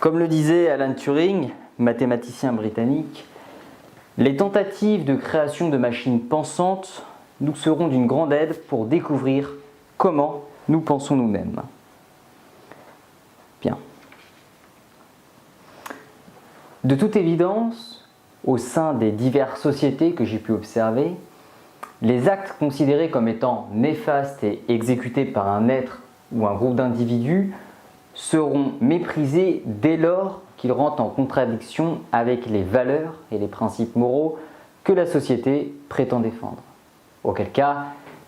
Comme le disait Alan Turing, mathématicien britannique, les tentatives de création de machines pensantes nous seront d'une grande aide pour découvrir comment nous pensons nous-mêmes. Bien. De toute évidence, au sein des diverses sociétés que j'ai pu observer, les actes considérés comme étant néfastes et exécutés par un être ou un groupe d'individus seront méprisés dès lors qu'ils rentrent en contradiction avec les valeurs et les principes moraux que la société prétend défendre. Auquel cas,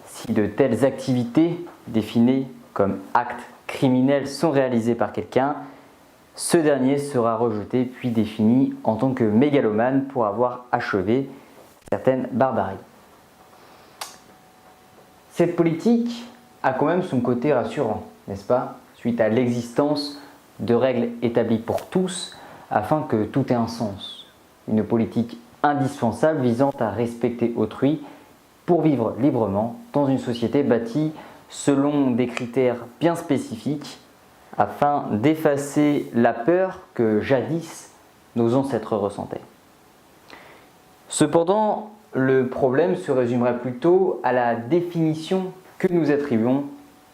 si de telles activités définies comme actes criminels sont réalisées par quelqu'un, ce dernier sera rejeté puis défini en tant que mégalomane pour avoir achevé certaines barbaries. Cette politique a quand même son côté rassurant, n'est-ce pas, suite à l'existence de règles établies pour tous afin que tout ait un sens. Une politique indispensable visant à respecter autrui pour vivre librement dans une société bâtie selon des critères bien spécifiques afin d'effacer la peur que jadis nos ancêtres ressentaient. Cependant, le problème se résumerait plutôt à la définition que nous attribuons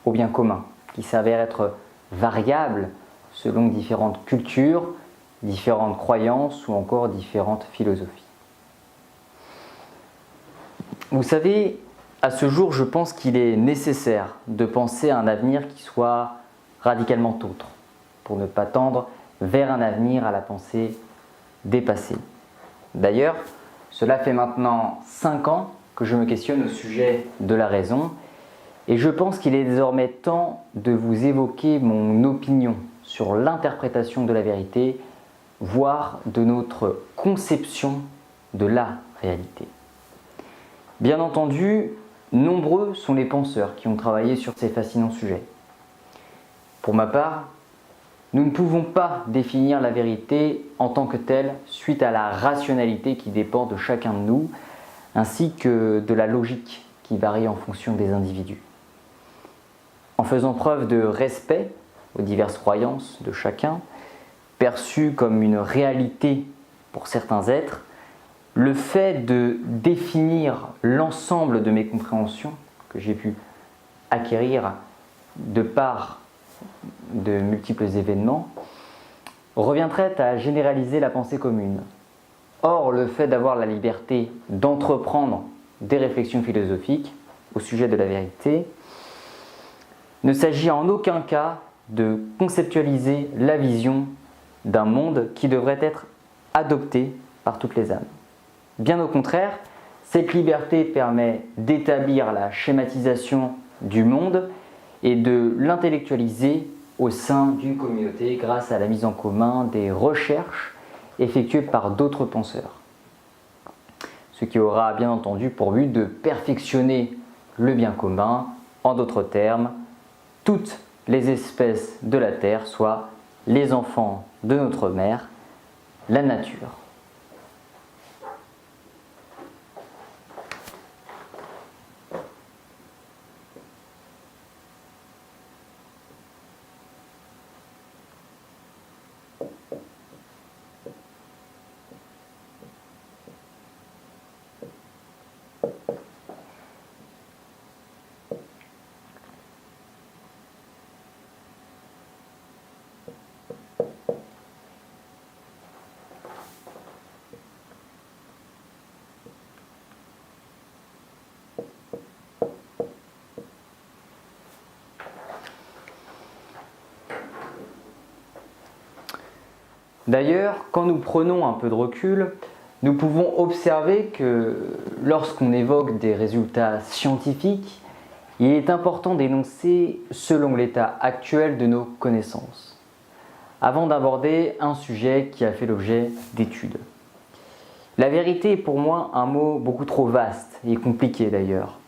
au bien commun, qui s'avère être variable selon différentes cultures, différentes croyances ou encore différentes philosophies. Vous savez, à ce jour, je pense qu'il est nécessaire de penser à un avenir qui soit radicalement autre, pour ne pas tendre vers un avenir à la pensée dépassée. D'ailleurs, cela fait maintenant 5 ans que je me questionne au sujet de la raison, et je pense qu'il est désormais temps de vous évoquer mon opinion sur l'interprétation de la vérité, voire de notre conception de la réalité. Bien entendu, nombreux sont les penseurs qui ont travaillé sur ces fascinants sujets. Pour ma part, nous ne pouvons pas définir la vérité en tant que telle suite à la rationalité qui dépend de chacun de nous, ainsi que de la logique qui varie en fonction des individus. En faisant preuve de respect aux diverses croyances de chacun, perçues comme une réalité pour certains êtres, le fait de définir l'ensemble de mes compréhensions que j'ai pu acquérir de par de multiples événements reviendrait à généraliser la pensée commune. Or, le fait d'avoir la liberté d'entreprendre des réflexions philosophiques au sujet de la vérité ne s'agit en aucun cas de conceptualiser la vision d'un monde qui devrait être adopté par toutes les âmes. Bien au contraire, cette liberté permet d'établir la schématisation du monde et de l'intellectualiser au sein d'une communauté grâce à la mise en commun des recherches effectuées par d'autres penseurs. Ce qui aura bien entendu pour but de perfectionner le bien commun, en d'autres termes, toutes les espèces de la Terre, soit les enfants de notre mère, la nature. D'ailleurs, quand nous prenons un peu de recul, nous pouvons observer que lorsqu'on évoque des résultats scientifiques, il est important d'énoncer selon l'état actuel de nos connaissances, avant d'aborder un sujet qui a fait l'objet d'études. La vérité est pour moi un mot beaucoup trop vaste et compliqué d'ailleurs,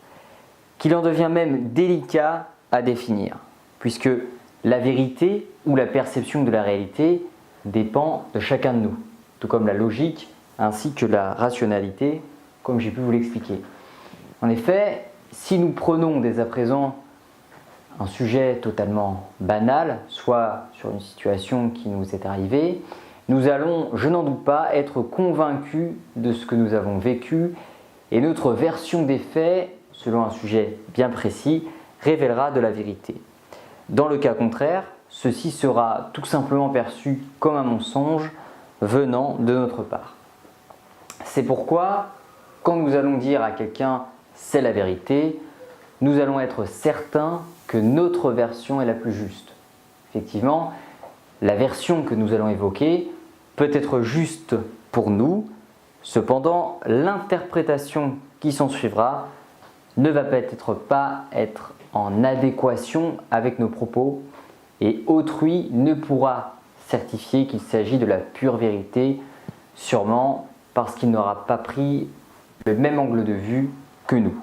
qu'il en devient même délicat à définir, puisque la vérité ou la perception de la réalité dépend de chacun de nous, tout comme la logique ainsi que la rationalité, comme j'ai pu vous l'expliquer. En effet, si nous prenons dès à présent un sujet totalement banal, soit sur une situation qui nous est arrivée, nous allons, je n'en doute pas, être convaincus de ce que nous avons vécu et notre version des faits, selon un sujet bien précis, révélera de la vérité. Dans le cas contraire, ceci sera tout simplement perçu comme un mensonge venant de notre part. C'est pourquoi, quand nous allons dire à quelqu'un « c'est la vérité », nous allons être certains que notre version est la plus juste. Effectivement, la version que nous allons évoquer peut être juste pour nous, cependant l'interprétation qui s'en suivra ne va peut-être pas être en adéquation avec nos propos et autrui ne pourra certifier qu'il s'agit de la pure vérité, sûrement parce qu'il n'aura pas pris le même angle de vue que nous.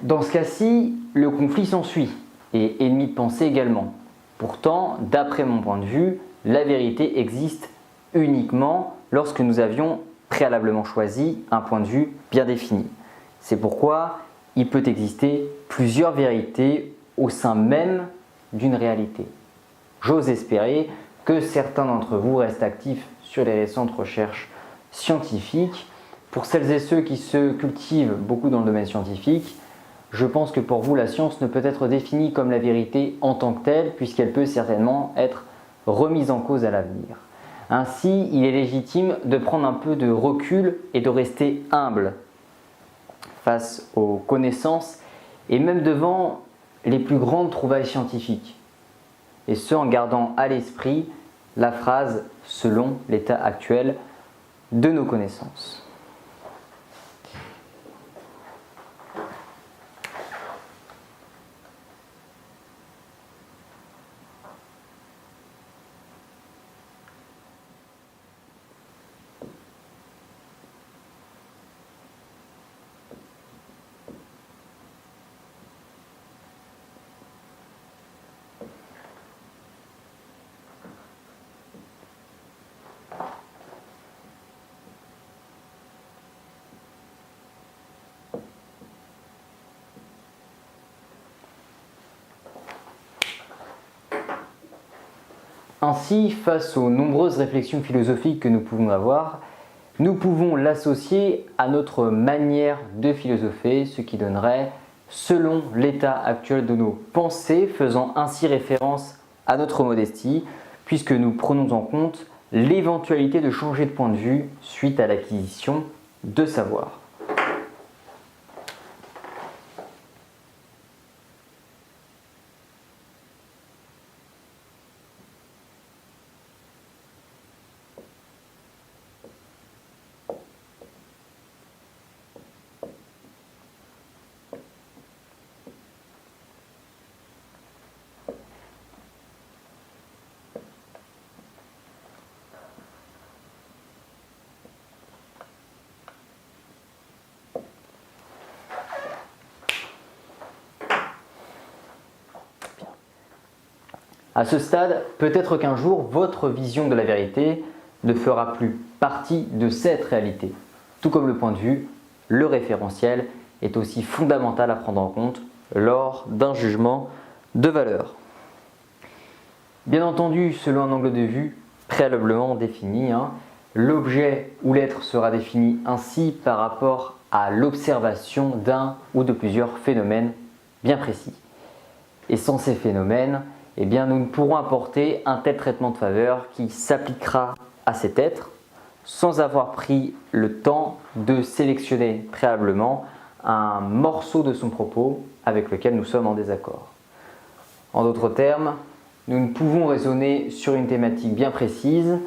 Dans ce cas-ci, le conflit s'ensuit et ennemi de pensée également. Pourtant, d'après mon point de vue, la vérité existe uniquement lorsque nous avions préalablement choisi un point de vue bien défini. C'est pourquoi il peut exister plusieurs vérités au sein même d'une réalité. J'ose espérer que certains d'entre vous restent actifs sur les récentes recherches scientifiques. Pour celles et ceux qui se cultivent beaucoup dans le domaine scientifique, je pense que pour vous, la science ne peut être définie comme la vérité en tant que telle, puisqu'elle peut certainement être remise en cause à l'avenir. Ainsi, il est légitime de prendre un peu de recul et de rester humble face aux connaissances et même devant les plus grandes trouvailles scientifiques. Et ce, en gardant à l'esprit la phrase « selon l'état actuel de nos connaissances ». Ainsi, face aux nombreuses réflexions philosophiques que nous pouvons avoir, nous pouvons l'associer à notre manière de philosopher, ce qui donnerait selon l'état actuel de nos pensées, faisant ainsi référence à notre modestie, puisque nous prenons en compte l'éventualité de changer de point de vue suite à l'acquisition de savoir. À ce stade, peut-être qu'un jour, votre vision de la vérité ne fera plus partie de cette réalité. Tout comme le point de vue, le référentiel est aussi fondamental à prendre en compte lors d'un jugement de valeur. Bien entendu, selon un angle de vue préalablement défini, l'objet ou l'être sera défini ainsi par rapport à l'observation d'un ou de plusieurs phénomènes bien précis. Et sans ces phénomènes, eh bien, nous ne pourrons apporter un tel traitement de faveur qui s'appliquera à cet être sans avoir pris le temps de sélectionner préalablement un morceau de son propos avec lequel nous sommes en désaccord. En d'autres termes, nous ne pouvons raisonner sur une thématique bien précise,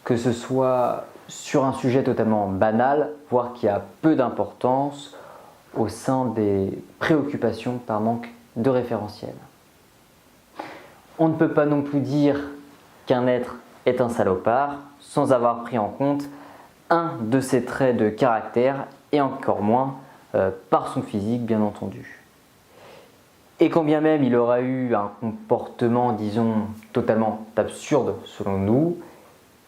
que ce soit sur un sujet totalement banal, voire qui a peu d'importance au sein des préoccupations par manque de référentiel. On ne peut pas non plus dire qu'un être est un salopard sans avoir pris en compte un de ses traits de caractère et encore moins par son physique bien entendu. Et quand bien même il aura eu un comportement, disons, totalement absurde selon nous,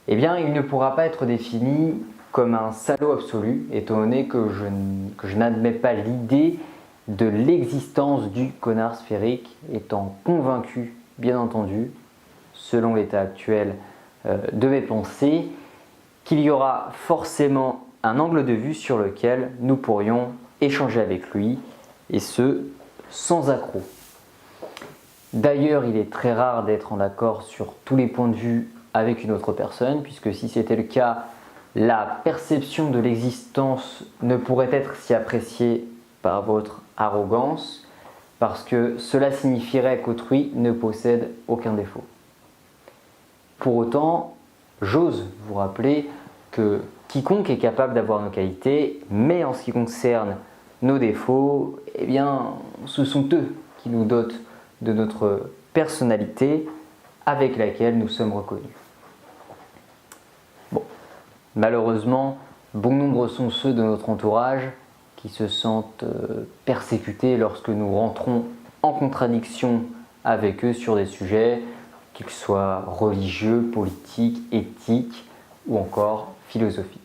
eh bien il ne pourra pas être défini comme un salaud absolu, étant donné que je n'admets pas l'idée de l'existence du connard sphérique, étant convaincu, bien entendu, selon l'état actuel de mes pensées, qu'il y aura forcément un angle de vue sur lequel nous pourrions échanger avec lui, et ce, sans accroc. D'ailleurs, il est très rare d'être en accord sur tous les points de vue avec une autre personne, puisque si c'était le cas, la perception de l'existence ne pourrait être si appréciée par votre arrogance, parce que cela signifierait qu'autrui ne possède aucun défaut. Pour autant, j'ose vous rappeler que quiconque est capable d'avoir nos qualités, mais en ce qui concerne nos défauts, eh bien, ce sont eux qui nous dotent de notre personnalité avec laquelle nous sommes reconnus. Bon, malheureusement, bon nombre sont ceux de notre entourage qui se sentent persécutés lorsque nous rentrons en contradiction avec eux sur des sujets, qu'ils soient religieux, politiques, éthiques ou encore philosophiques.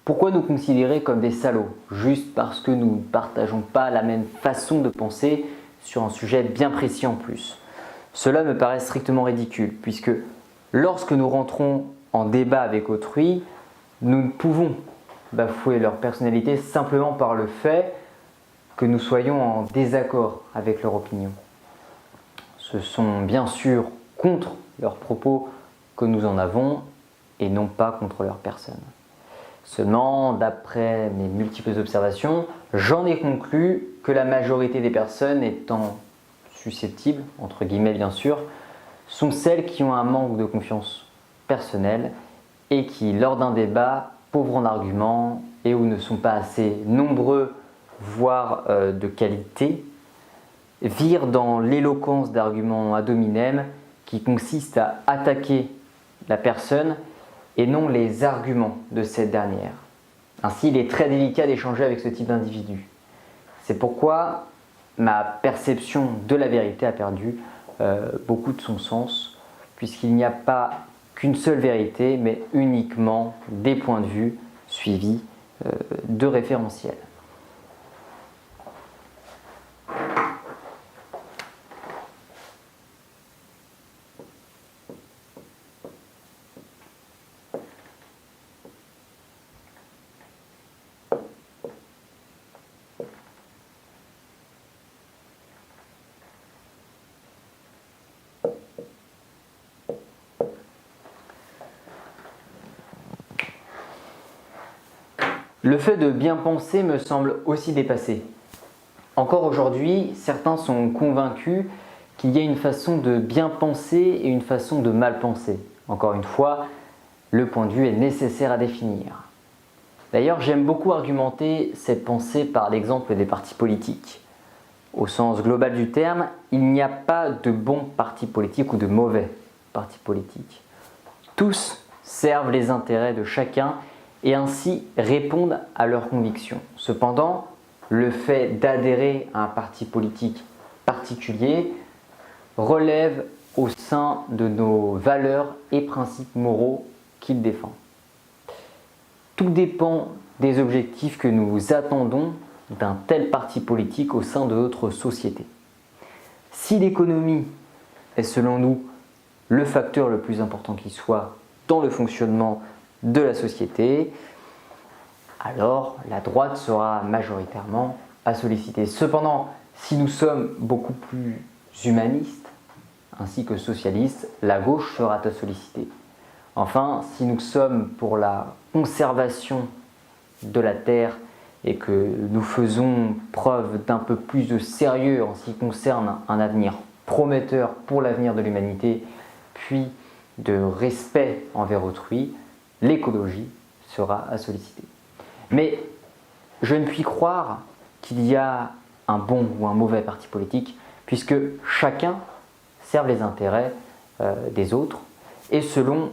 Pourquoi nous considérer comme des salauds, juste parce que nous ne partageons pas la même façon de penser sur un sujet bien précis en plus? Cela me paraît strictement ridicule, puisque lorsque nous rentrons en débat avec autrui, nous ne pouvons bafouer leur personnalité simplement par le fait que nous soyons en désaccord avec leur opinion. Ce sont bien sûr contre leurs propos que nous en avons et non pas contre leur personne. Seulement, d'après mes multiples observations, j'en ai conclu que la majorité des personnes étant susceptibles, entre guillemets bien sûr, sont celles qui ont un manque de confiance personnelle et qui, lors d'un débat, pauvres en arguments et où ne sont pas assez nombreux, voire de qualité, virent dans l'éloquence d'arguments ad hominem qui consiste à attaquer la personne et non les arguments de cette dernière. Ainsi, il est très délicat d'échanger avec ce type d'individu. C'est pourquoi ma perception de la vérité a perdu beaucoup de son sens, puisqu'il n'y a pas qu'une seule vérité, mais uniquement des points de vue suivis de référentiels. Le fait de bien penser me semble aussi dépassé. Encore aujourd'hui, certains sont convaincus qu'il y a une façon de bien penser et une façon de mal penser. Encore une fois, le point de vue est nécessaire à définir. D'ailleurs, j'aime beaucoup argumenter cette pensée par l'exemple des partis politiques. Au sens global du terme, il n'y a pas de bons partis politiques ou de mauvais partis politiques. Tous servent les intérêts de chacun et ainsi répondent à leurs convictions. Cependant, le fait d'adhérer à un parti politique particulier relève au sein de nos valeurs et principes moraux qu'il défend. Tout dépend des objectifs que nous attendons d'un tel parti politique au sein de notre société. Si l'économie est selon nous le facteur le plus important qui soit dans le fonctionnement de la société, alors la droite sera majoritairement à solliciter. Cependant, si nous sommes beaucoup plus humanistes ainsi que socialistes, la gauche sera à solliciter. Enfin, si nous sommes pour la conservation de la terre et que nous faisons preuve d'un peu plus de sérieux en ce qui concerne un avenir prometteur pour l'avenir de l'humanité, puis de respect envers autrui, l'écologie sera à solliciter. Mais je ne puis croire qu'il y a un bon ou un mauvais parti politique, puisque chacun serve les intérêts des autres et selon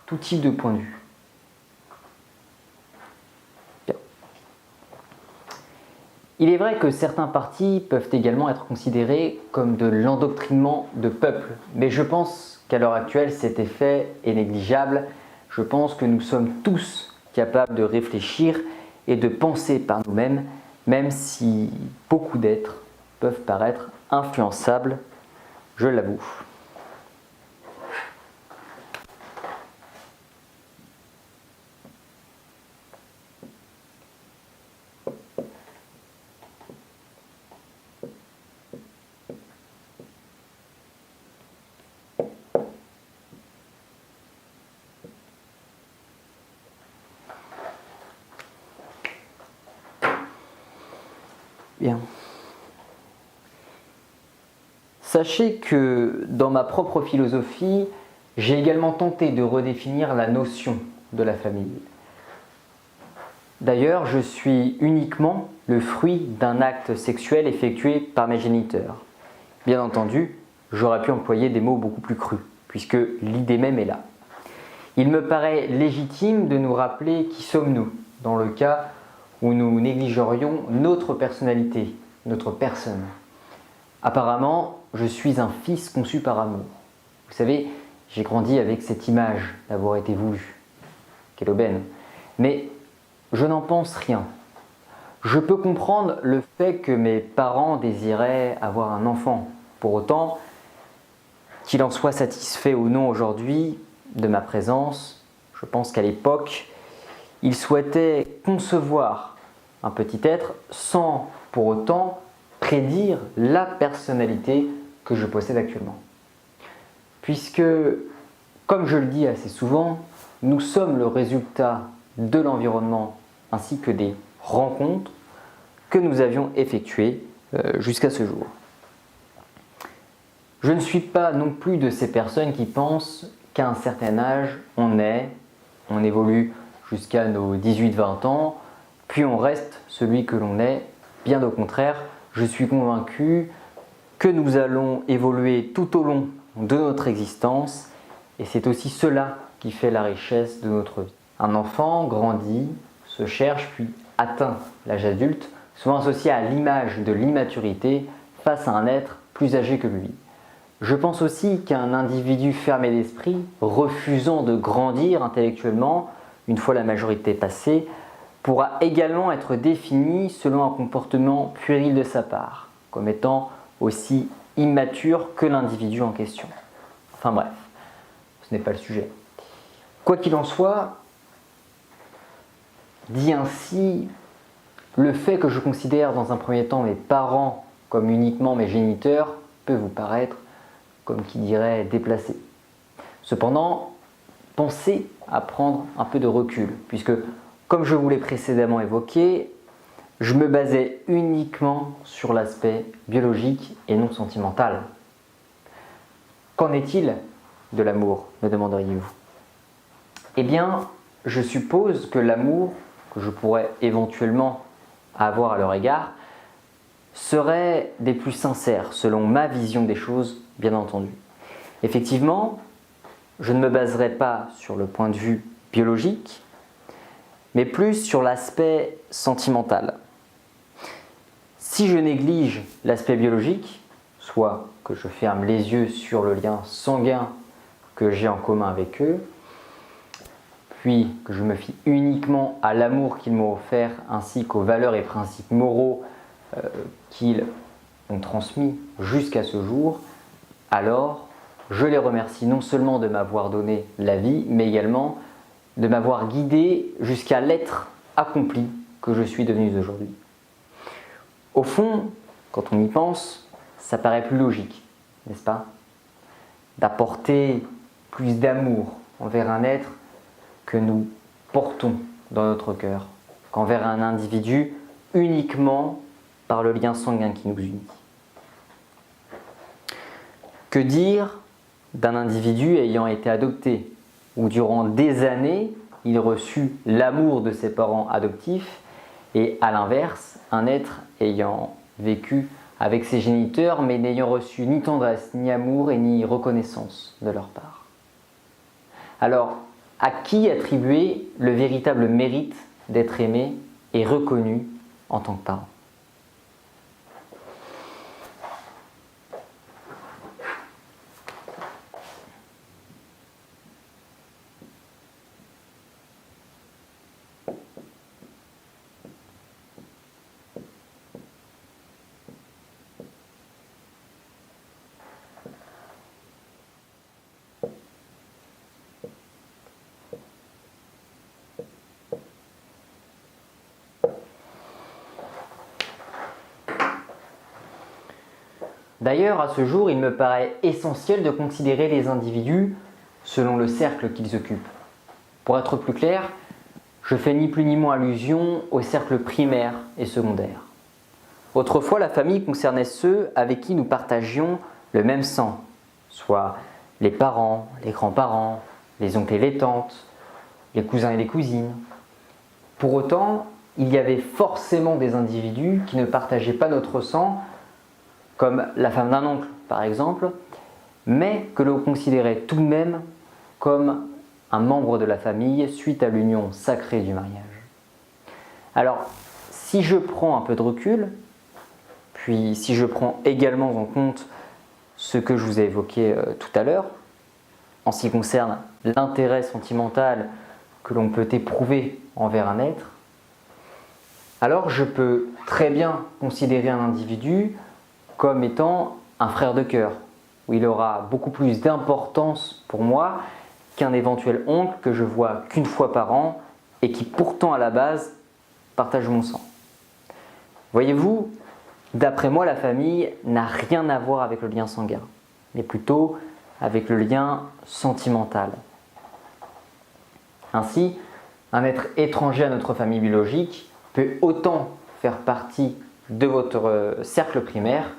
tout type de point de vue. Bien. Il est vrai que certains partis peuvent également être considérés comme de l'endoctrinement de peuple, mais je pense qu'à l'heure actuelle, cet effet est négligeable. Je pense que nous sommes tous capables de réfléchir et de penser par nous-mêmes, même si beaucoup d'êtres peuvent paraître influençables, je l'avoue. Bien. Sachez que dans ma propre philosophie, j'ai également tenté de redéfinir la notion de la famille. D'ailleurs, je suis uniquement le fruit d'un acte sexuel effectué par mes géniteurs. Bien entendu, j'aurais pu employer des mots beaucoup plus crus, puisque l'idée même est là. Il me paraît légitime de nous rappeler qui sommes-nous, dans le cas où nous négligerions notre personnalité, notre personne. Apparemment, je suis un fils conçu par amour. Vous savez, j'ai grandi avec cette image d'avoir été voulu. Quelle aubaine. Mais je n'en pense rien. Je peux comprendre le fait que mes parents désiraient avoir un enfant. Pour autant, qu'il en soit satisfait ou non aujourd'hui de ma présence, je pense qu'à l'époque, ils souhaitaient concevoir un petit être sans pour autant prédire la personnalité que je possède actuellement. Puisque, comme je le dis assez souvent, nous sommes le résultat de l'environnement ainsi que des rencontres que nous avions effectuées jusqu'à ce jour. Je ne suis pas non plus de ces personnes qui pensent qu'à un certain âge, on évolue jusqu'à nos 18-20 ans, puis on reste celui que l'on est. Bien au contraire, je suis convaincu que nous allons évoluer tout au long de notre existence et c'est aussi cela qui fait la richesse de notre vie. Un enfant grandit, se cherche puis atteint l'âge adulte, souvent associé à l'image de l'immaturité face à un être plus âgé que lui. Je pense aussi qu'un individu fermé d'esprit, refusant de grandir intellectuellement, une fois la majorité passée, pourra également être défini selon un comportement puéril de sa part, comme étant aussi immature que l'individu en question. Enfin bref, ce n'est pas le sujet. Quoi qu'il en soit, dit ainsi, le fait que je considère dans un premier temps mes parents comme uniquement mes géniteurs peut vous paraître, comme qui dirait, déplacé. Cependant, pensez à prendre un peu de recul, puisque, comme je vous l'ai précédemment évoqué, je me basais uniquement sur l'aspect biologique et non sentimental. Qu'en est-il de l'amour, me demanderiez-vous? Eh bien, je suppose que l'amour que je pourrais éventuellement avoir à leur égard serait des plus sincères, selon ma vision des choses, bien entendu. Effectivement, je ne me baserai pas sur le point de vue biologique, mais plus sur l'aspect sentimental. Si je néglige l'aspect biologique, soit que je ferme les yeux sur le lien sanguin que j'ai en commun avec eux, puis que je me fie uniquement à l'amour qu'ils m'ont offert ainsi qu'aux valeurs et principes moraux qu'ils ont transmis jusqu'à ce jour, alors je les remercie non seulement de m'avoir donné la vie, mais également de m'avoir guidé jusqu'à l'être accompli que je suis devenu aujourd'hui. Au fond, quand on y pense, ça paraît plus logique, n'est-ce pas? D'apporter plus d'amour envers un être que nous portons dans notre cœur, qu'envers un individu uniquement par le lien sanguin qui nous unit. Que dire d'un individu ayant été adopté, où durant des années, il reçut l'amour de ses parents adoptifs, et à l'inverse, un être ayant vécu avec ses géniteurs, mais n'ayant reçu ni tendresse, ni amour et ni reconnaissance de leur part. Alors, à qui attribuer le véritable mérite d'être aimé et reconnu en tant que parent? D'ailleurs, à ce jour, il me paraît essentiel de considérer les individus selon le cercle qu'ils occupent. Pour être plus clair, je fais ni plus ni moins allusion au cercle primaire et secondaire. Autrefois, la famille concernait ceux avec qui nous partagions le même sang, soit les parents, les grands-parents, les oncles et les tantes, les cousins et les cousines. Pour autant, il y avait forcément des individus qui ne partageaient pas notre sang, comme la femme d'un oncle par exemple, mais que l'on considérait tout de même comme un membre de la famille suite à l'union sacrée du mariage. Alors, si je prends un peu de recul, puis si je prends également en compte ce que je vous ai évoqué tout à l'heure, en ce qui concerne l'intérêt sentimental que l'on peut éprouver envers un être, alors je peux très bien considérer un individu comme étant un frère de cœur, où il aura beaucoup plus d'importance pour moi qu'un éventuel oncle que je vois qu'une fois par an et qui pourtant à la base partage mon sang. Voyez-vous, d'après moi, la famille n'a rien à voir avec le lien sanguin, mais plutôt avec le lien sentimental. Ainsi, un être étranger à notre famille biologique peut autant faire partie de votre cercle primaire,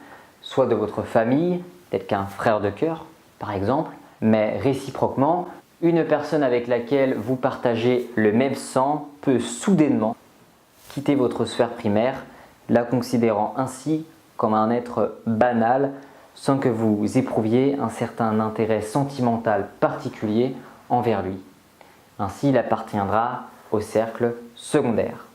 soit de votre famille, tel qu'un frère de cœur par exemple, mais réciproquement, une personne avec laquelle vous partagez le même sang peut soudainement quitter votre sphère primaire, la considérant ainsi comme un être banal sans que vous éprouviez un certain intérêt sentimental particulier envers lui. Ainsi, il appartiendra au cercle secondaire.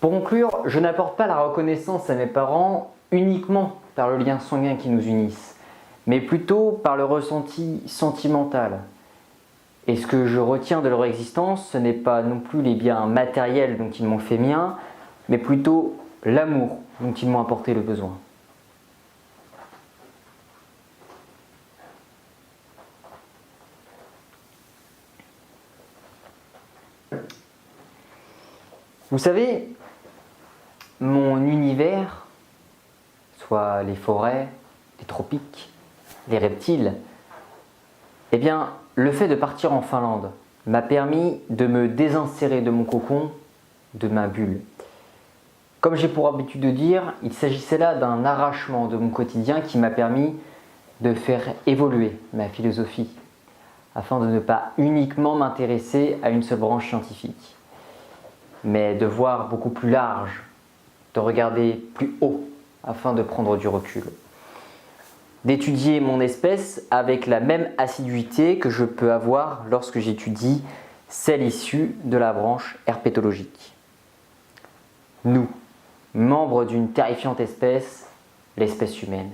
Pour conclure, je n'apporte pas la reconnaissance à mes parents uniquement par le lien sanguin qui nous unisse, mais plutôt par le ressenti sentimental. Et ce que je retiens de leur existence, ce n'est pas non plus les biens matériels dont ils m'ont fait mien, mais plutôt l'amour dont ils m'ont apporté le besoin. Vous savez, mon univers, soit les forêts, les tropiques, les reptiles, eh bien, le fait de partir en Finlande m'a permis de me désinsérer de mon cocon, de ma bulle. Comme j'ai pour habitude de dire, il s'agissait là d'un arrachement de mon quotidien qui m'a permis de faire évoluer ma philosophie, afin de ne pas uniquement m'intéresser à une seule branche scientifique, mais de voir beaucoup plus large, de regarder plus haut afin de prendre du recul. D'étudier mon espèce avec la même assiduité que je peux avoir lorsque j'étudie celle issue de la branche herpétologique. Nous, membres d'une terrifiante espèce, l'espèce humaine,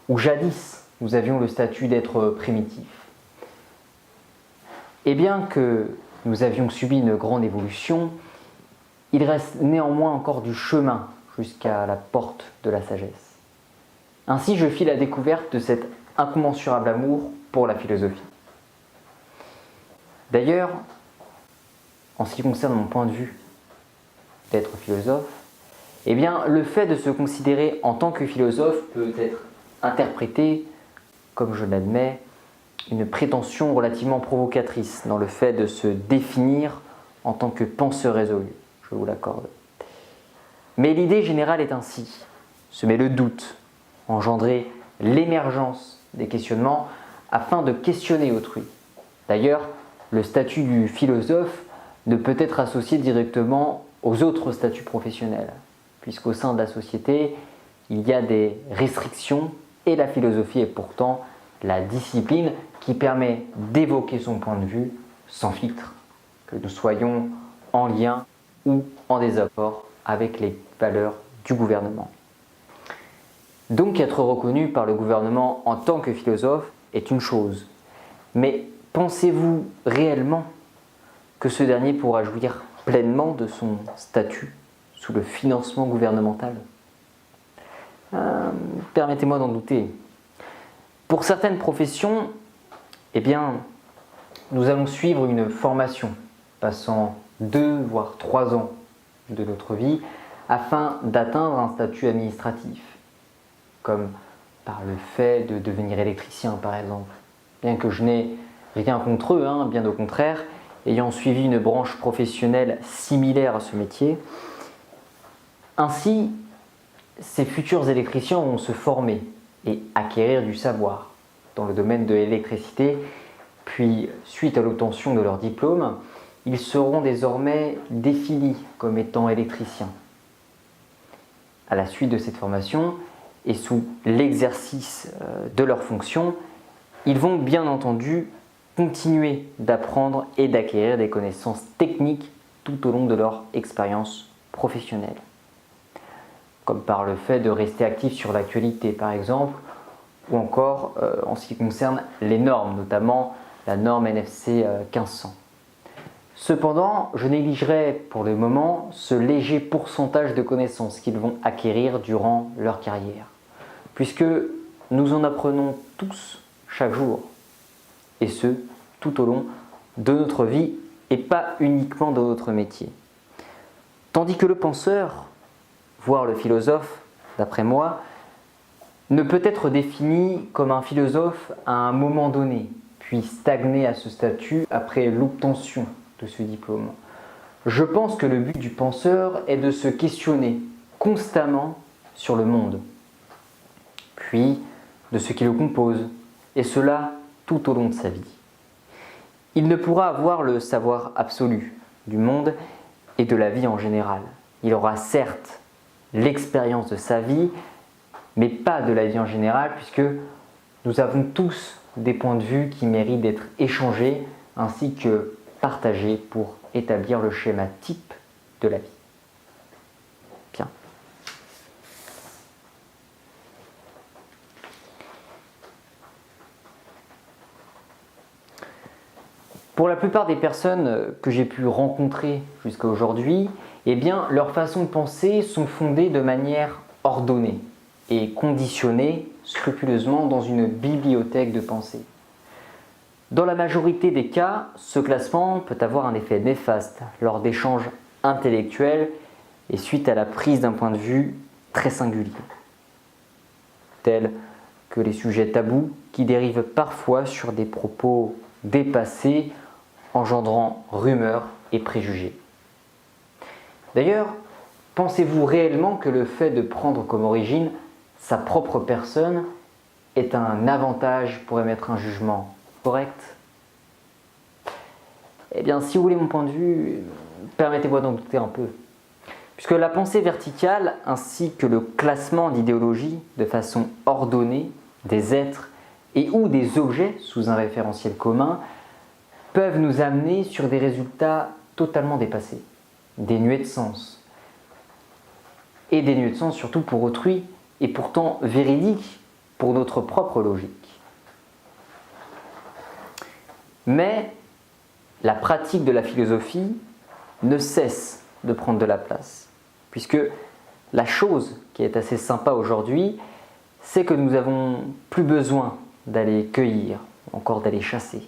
où jadis nous avions le statut d'être primitif. Et bien que nous avions subi une grande évolution, il reste néanmoins encore du chemin jusqu'à la porte de la sagesse. Ainsi, je fis la découverte de cet incommensurable amour pour la philosophie. D'ailleurs, en ce qui concerne mon point de vue d'être philosophe, eh bien, le fait de se considérer en tant que philosophe peut être interprété, comme je l'admets, une prétention relativement provocatrice dans le fait de se définir en tant que penseur résolu, je vous l'accorde. Mais l'idée générale est ainsi: semer le doute, engendrer l'émergence des questionnements afin de questionner autrui. D'ailleurs, le statut du philosophe ne peut être associé directement aux autres statuts professionnels, puisqu'au sein de la société, il y a des restrictions et la philosophie est pourtant la discipline qui permet d'évoquer son point de vue sans filtre, que nous soyons en lien ou en désaccord avec les valeurs du gouvernement. Donc être reconnu par le gouvernement en tant que philosophe est une chose, mais pensez-vous réellement que ce dernier pourra jouir pleinement de son statut sous le financement gouvernemental? Permettez-moi d'en douter. Pour certaines professions, eh bien, nous allons suivre une formation, passant 2 voire 3 ans de notre vie, afin d'atteindre un statut administratif, comme par le fait de devenir électricien par exemple. Bien que je n'ai rien contre eux, bien au contraire, ayant suivi une branche professionnelle similaire à ce métier. Ainsi, ces futurs électriciens vont se former et acquérir du savoir dans le domaine de l'électricité, puis suite à l'obtention de leur diplôme, ils seront désormais définis comme étant électriciens. À la suite de cette formation et sous l'exercice de leurs fonctions, ils vont bien entendu continuer d'apprendre et d'acquérir des connaissances techniques tout au long de leur expérience professionnelle. Comme par le fait de rester actif sur l'actualité par exemple, ou encore en ce qui concerne les normes, notamment la norme NFC 1500. Cependant, je négligerai pour le moment ce léger pourcentage de connaissances qu'ils vont acquérir durant leur carrière, puisque nous en apprenons tous chaque jour, et ce, tout au long de notre vie et pas uniquement dans notre métier. Tandis que le penseur, voire le philosophe, d'après moi, ne peut être défini comme un philosophe à un moment donné, puis stagner à ce statut après l'obtention de ce diplôme. Je pense que le but du penseur est de se questionner constamment sur le monde, puis de ce qui le compose, et cela tout au long de sa vie. Il ne pourra avoir le savoir absolu du monde et de la vie en général. Il aura certes l'expérience de sa vie, mais pas de la vie en général, puisque nous avons tous des points de vue qui méritent d'être échangés ainsi que partagés pour établir le schéma type de la vie. Bien. Pour la plupart des personnes que j'ai pu rencontrer jusqu'à aujourd'hui, eh bien, leurs façons de penser sont fondées de manière ordonnée et conditionnée scrupuleusement dans une bibliothèque de pensée. Dans la majorité des cas, ce classement peut avoir un effet néfaste lors d'échanges intellectuels et suite à la prise d'un point de vue très singulier, tels que les sujets tabous qui dérivent parfois sur des propos dépassés, engendrant rumeurs et préjugés. D'ailleurs, pensez-vous réellement que le fait de prendre comme origine sa propre personne est un avantage pour émettre un jugement correct? Eh bien, si vous voulez mon point de vue, permettez-moi d'en douter un peu. Puisque la pensée verticale ainsi que le classement d'idéologies de façon ordonnée des êtres et ou des objets sous un référentiel commun peuvent nous amener sur des résultats totalement dépassés, dénués de sens. Et dénués de sens surtout pour autrui et pourtant véridiques pour notre propre logique. Mais la pratique de la philosophie ne cesse de prendre de la place, puisque la chose qui est assez sympa aujourd'hui, c'est que nous n'avons plus besoin d'aller cueillir, encore d'aller chasser,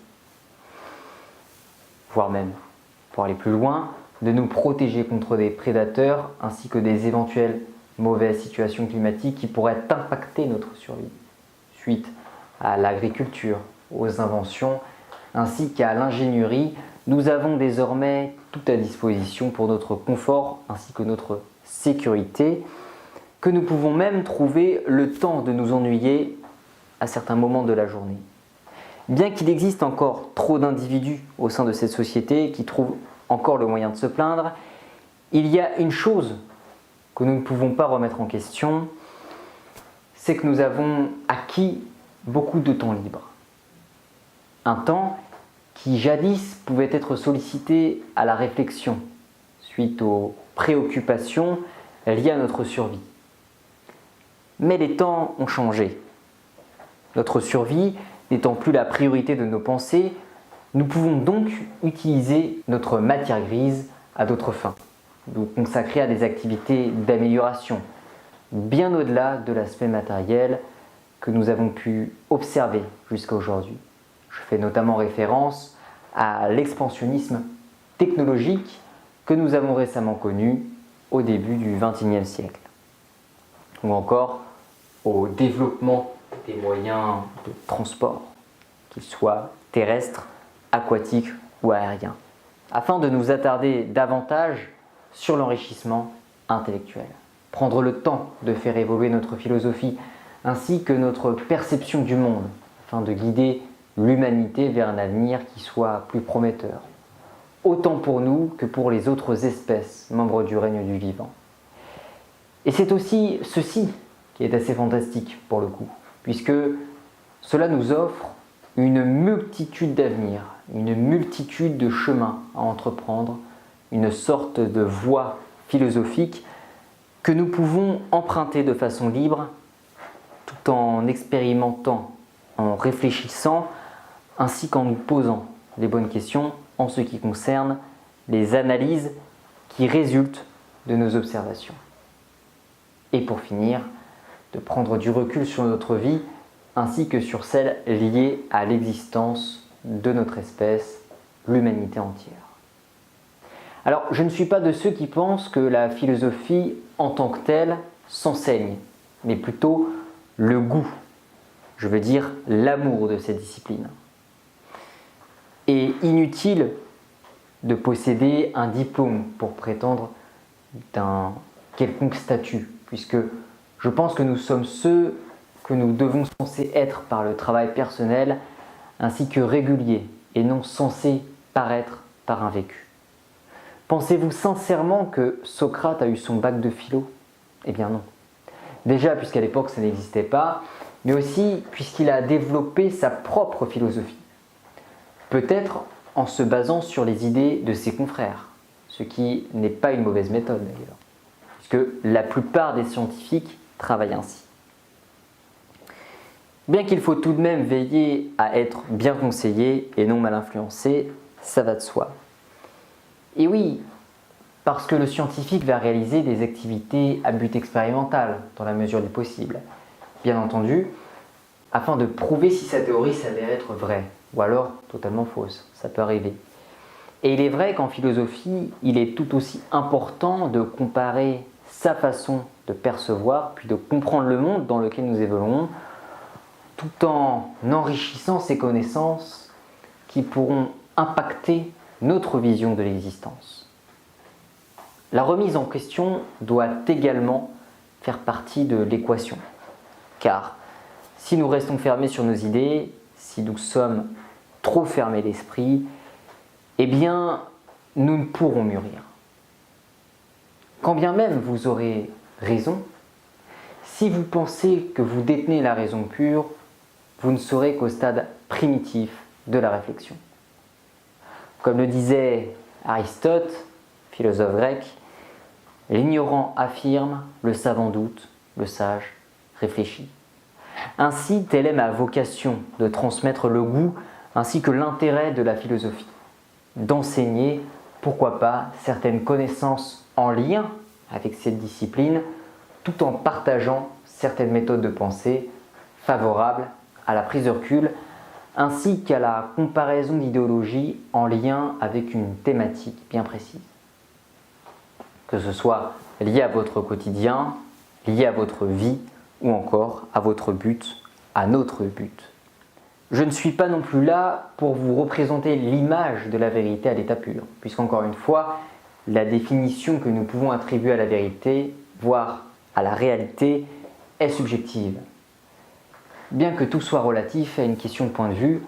voire même, pour aller plus loin, de nous protéger contre des prédateurs ainsi que des éventuelles mauvaises situations climatiques qui pourraient impacter notre survie, suite à l'agriculture, aux inventions, ainsi qu'à l'ingénierie. Nous avons désormais tout à disposition pour notre confort ainsi que notre sécurité, que nous pouvons même trouver le temps de nous ennuyer à certains moments de la journée. Bien qu'il existe encore trop d'individus au sein de cette société qui trouvent encore le moyen de se plaindre, il y a une chose que nous ne pouvons pas remettre en question, c'est que nous avons acquis beaucoup de temps libre. Un temps qui jadis pouvait être sollicité à la réflexion suite aux préoccupations liées à notre survie. Mais les temps ont changé. Notre survie n'étant plus la priorité de nos pensées, nous pouvons donc utiliser notre matière grise à d'autres fins, nous consacrer à des activités d'amélioration, bien au-delà de l'aspect matériel que nous avons pu observer jusqu'à aujourd'hui. Je fais notamment référence à l'expansionnisme technologique que nous avons récemment connu au début du XXIe siècle, ou encore au développement des moyens de transport, qu'ils soient terrestres, aquatiques ou aériens, afin de nous attarder davantage sur l'enrichissement intellectuel. Prendre le temps de faire évoluer notre philosophie ainsi que notre perception du monde, afin de guider l'humanité vers un avenir qui soit plus prometteur, autant pour nous que pour les autres espèces membres du règne du vivant. Et c'est aussi ceci qui est assez fantastique pour le coup, puisque cela nous offre une multitude d'avenirs, une multitude de chemins à entreprendre, une sorte de voie philosophique que nous pouvons emprunter de façon libre, tout en expérimentant, en réfléchissant, ainsi qu'en nous posant les bonnes questions en ce qui concerne les analyses qui résultent de nos observations. Et pour finir, de prendre du recul sur notre vie ainsi que sur celle liée à l'existence de notre espèce, l'humanité entière. Alors, je ne suis pas de ceux qui pensent que la philosophie en tant que telle s'enseigne, mais plutôt le goût, je veux dire l'amour de cette discipline. Et inutile de posséder un diplôme pour prétendre d'un quelconque statut, puisque je pense que nous sommes ceux que nous devons censés être par le travail personnel ainsi que régulier et non censés paraître par un vécu. Pensez-vous sincèrement que Socrate a eu son bac de philo ? Eh bien non. Déjà puisqu'à l'époque ça n'existait pas, mais aussi puisqu'il a développé sa propre philosophie. Peut-être en se basant sur les idées de ses confrères, ce qui n'est pas une mauvaise méthode d'ailleurs, puisque la plupart des scientifiques travaillent ainsi. Bien qu'il faut tout de même veiller à être bien conseillé et non mal influencé, ça va de soi. Et oui, parce que le scientifique va réaliser des activités à but expérimental, dans la mesure du possible. Bien entendu, afin de prouver si sa théorie s'avère être vraie, ou alors totalement fausse, ça peut arriver. Et il est vrai qu'en philosophie, il est tout aussi important de comparer sa façon de percevoir, puis de comprendre le monde dans lequel nous évoluons, tout en enrichissant ces connaissances qui pourront impacter notre vision de l'existence. La remise en question doit également faire partie de l'équation, car si nous restons fermés sur nos idées, si nous sommes trop fermés d'esprit, eh bien, nous ne pourrons mûrir. quand bien même vous aurez raison, si vous pensez que vous détenez la raison pure, vous ne serez qu'au stade primitif de la réflexion. Comme le disait Aristote, philosophe grec, l'ignorant affirme, le savant doute, le sage réfléchit. Ainsi, telle est ma vocation de transmettre le goût ainsi que l'intérêt de la philosophie, d'enseigner, pourquoi pas, certaines connaissances en lien avec cette discipline, tout en partageant certaines méthodes de pensée favorables à la prise de recul, ainsi qu'à la comparaison d'idéologies en lien avec une thématique bien précise. Que ce soit lié à votre quotidien, lié à votre vie, ou encore à votre but, à notre but. Je ne suis pas non plus là pour vous représenter l'image de la vérité à l'état pur, puisqu'encore une fois, la définition que nous pouvons attribuer à la vérité, voire à la réalité, est subjective. Bien que tout soit relatif à une question de point de vue,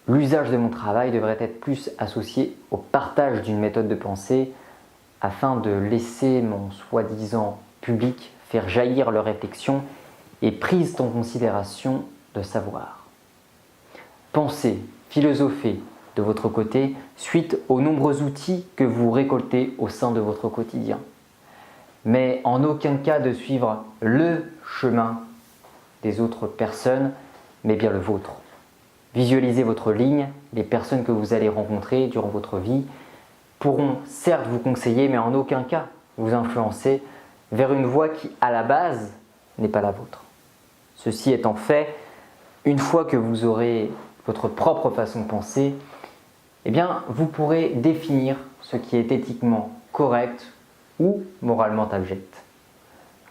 l'usage de mon travail devrait être plus associé au partage d'une méthode de pensée afin de laisser mon soi-disant public faire jaillir leurs réflexions et prise en considération de savoir. Pensez, philosophez de votre côté suite aux nombreux outils que vous récoltez au sein de votre quotidien. Mais en aucun cas de suivre le chemin des autres personnes, mais bien le vôtre. Visualisez votre ligne, les personnes que vous allez rencontrer durant votre vie pourront certes vous conseiller, mais en aucun cas vous influencer vers une voie qui, à la base, n'est pas la vôtre. Ceci étant fait, une fois que vous aurez votre propre façon de penser, eh bien, vous pourrez définir ce qui est éthiquement correct ou moralement abject.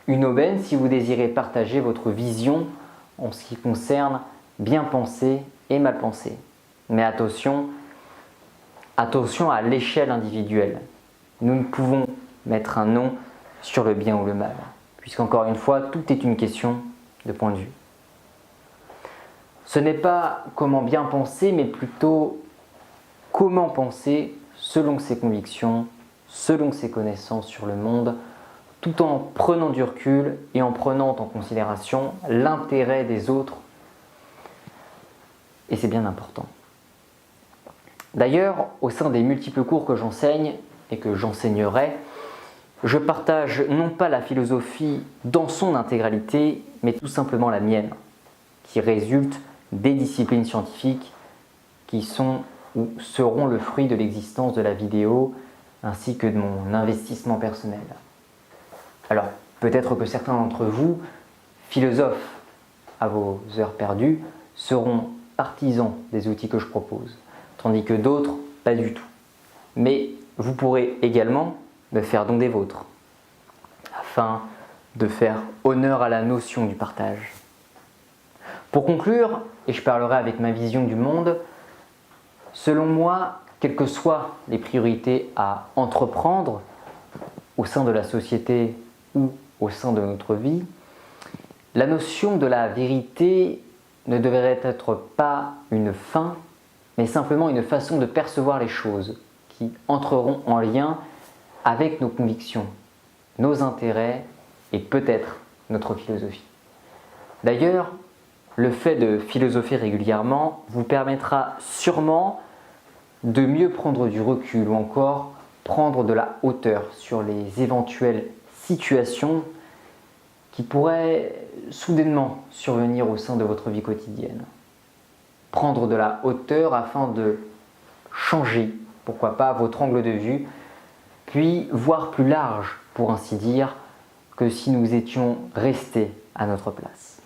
Une aubaine si vous désirez partager votre vision en ce qui concerne bien penser et mal penser. Mais attention à l'échelle individuelle. Nous ne pouvons mettre un nom sur le bien ou le mal, puisqu'encore une fois, tout est une question de point de vue. Ce n'est pas comment bien penser, mais plutôt comment penser selon ses convictions, selon ses connaissances sur le monde, tout en prenant du recul et en prenant en considération l'intérêt des autres. Et c'est bien important. D'ailleurs, au sein des multiples cours que j'enseigne et que j'enseignerai, je partage non pas la philosophie dans son intégralité, mais tout simplement la mienne, qui résulte des disciplines scientifiques qui sont ou seront le fruit de l'existence de la vidéo ainsi que de mon investissement personnel. Alors, peut-être que certains d'entre vous, philosophes à vos heures perdues, seront partisans des outils que je propose, tandis que d'autres, pas du tout. Mais vous pourrez également me faire don des vôtres, afin de faire honneur à la notion du partage. Pour conclure, et je parlerai avec ma vision du monde, selon moi, quelles que soient les priorités à entreprendre au sein de la société ou au sein de notre vie, la notion de la vérité ne devrait être pas une fin, mais simplement une façon de percevoir les choses qui entreront en lien avec nos convictions, nos intérêts et peut-être notre philosophie. D'ailleurs, le fait de philosopher régulièrement vous permettra sûrement de mieux prendre du recul ou encore prendre de la hauteur sur les éventuelles situations qui pourraient soudainement survenir au sein de votre vie quotidienne. Prendre de la hauteur afin de changer, pourquoi pas, votre angle de vue, puis voir plus large, pour ainsi dire, que si nous étions restés à notre place.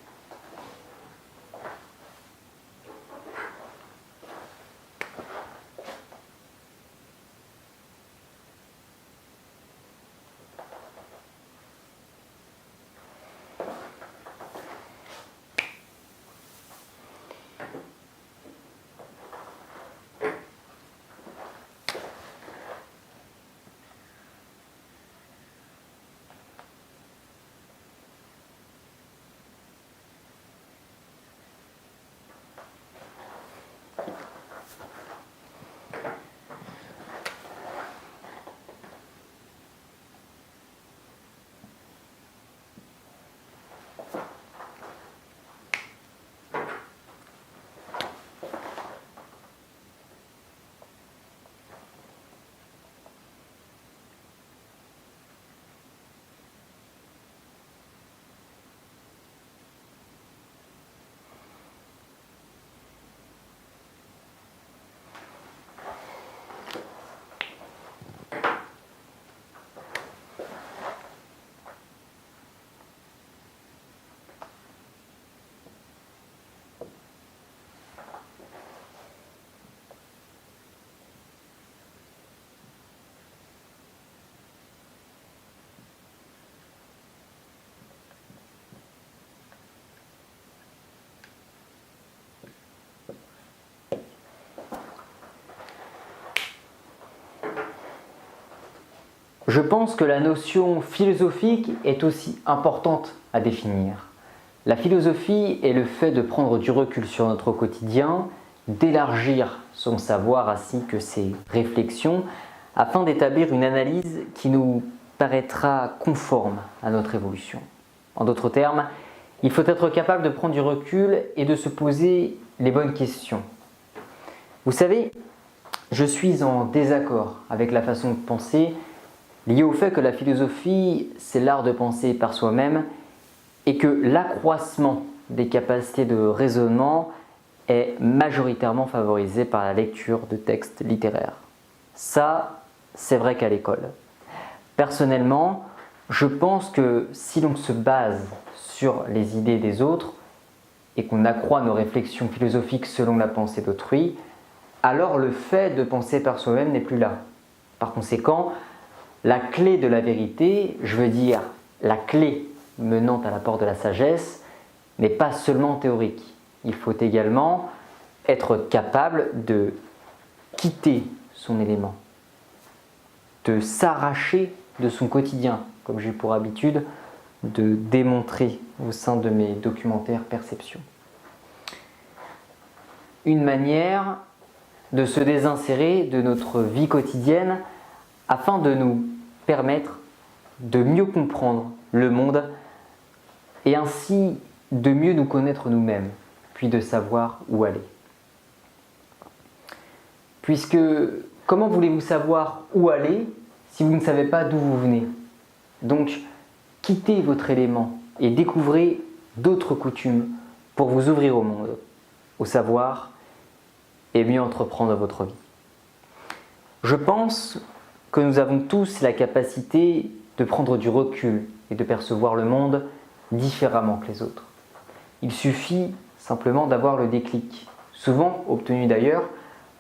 Je pense que la notion philosophique est aussi importante à définir. La philosophie est le fait de prendre du recul sur notre quotidien, d'élargir son savoir ainsi que ses réflexions, afin d'établir une analyse qui nous paraîtra conforme à notre évolution. En d'autres termes, il faut être capable de prendre du recul et de se poser les bonnes questions. Vous savez, je suis en désaccord avec la façon de penser liée au fait que la philosophie, c'est l'art de penser par soi-même et que l'accroissement des capacités de raisonnement est majoritairement favorisé par la lecture de textes littéraires. Ça, c'est vrai qu'à l'école. Personnellement, je pense que si l'on se base sur les idées des autres et qu'on accroît nos réflexions philosophiques selon la pensée d'autrui, alors le fait de penser par soi-même n'est plus là. Par conséquent, la clé de la vérité, je veux dire la clé menant à la porte de la sagesse, n'est pas seulement théorique. Il faut également être capable de quitter son élément, de s'arracher de son quotidien, comme j'ai pour habitude de démontrer au sein de mes documentaires perception. Une manière de se désinsérer de notre vie quotidienne afin de nous permettre de mieux comprendre le monde et ainsi de mieux nous connaître nous-mêmes, puis de savoir où aller. Puisque comment voulez-vous savoir où aller si vous ne savez pas d'où vous venez? Donc, quittez votre élément et découvrez d'autres coutumes pour vous ouvrir au monde, au savoir et mieux entreprendre votre vie. Je pense que nous avons tous la capacité de prendre du recul et de percevoir le monde différemment que les autres. Il suffit simplement d'avoir le déclic, souvent obtenu d'ailleurs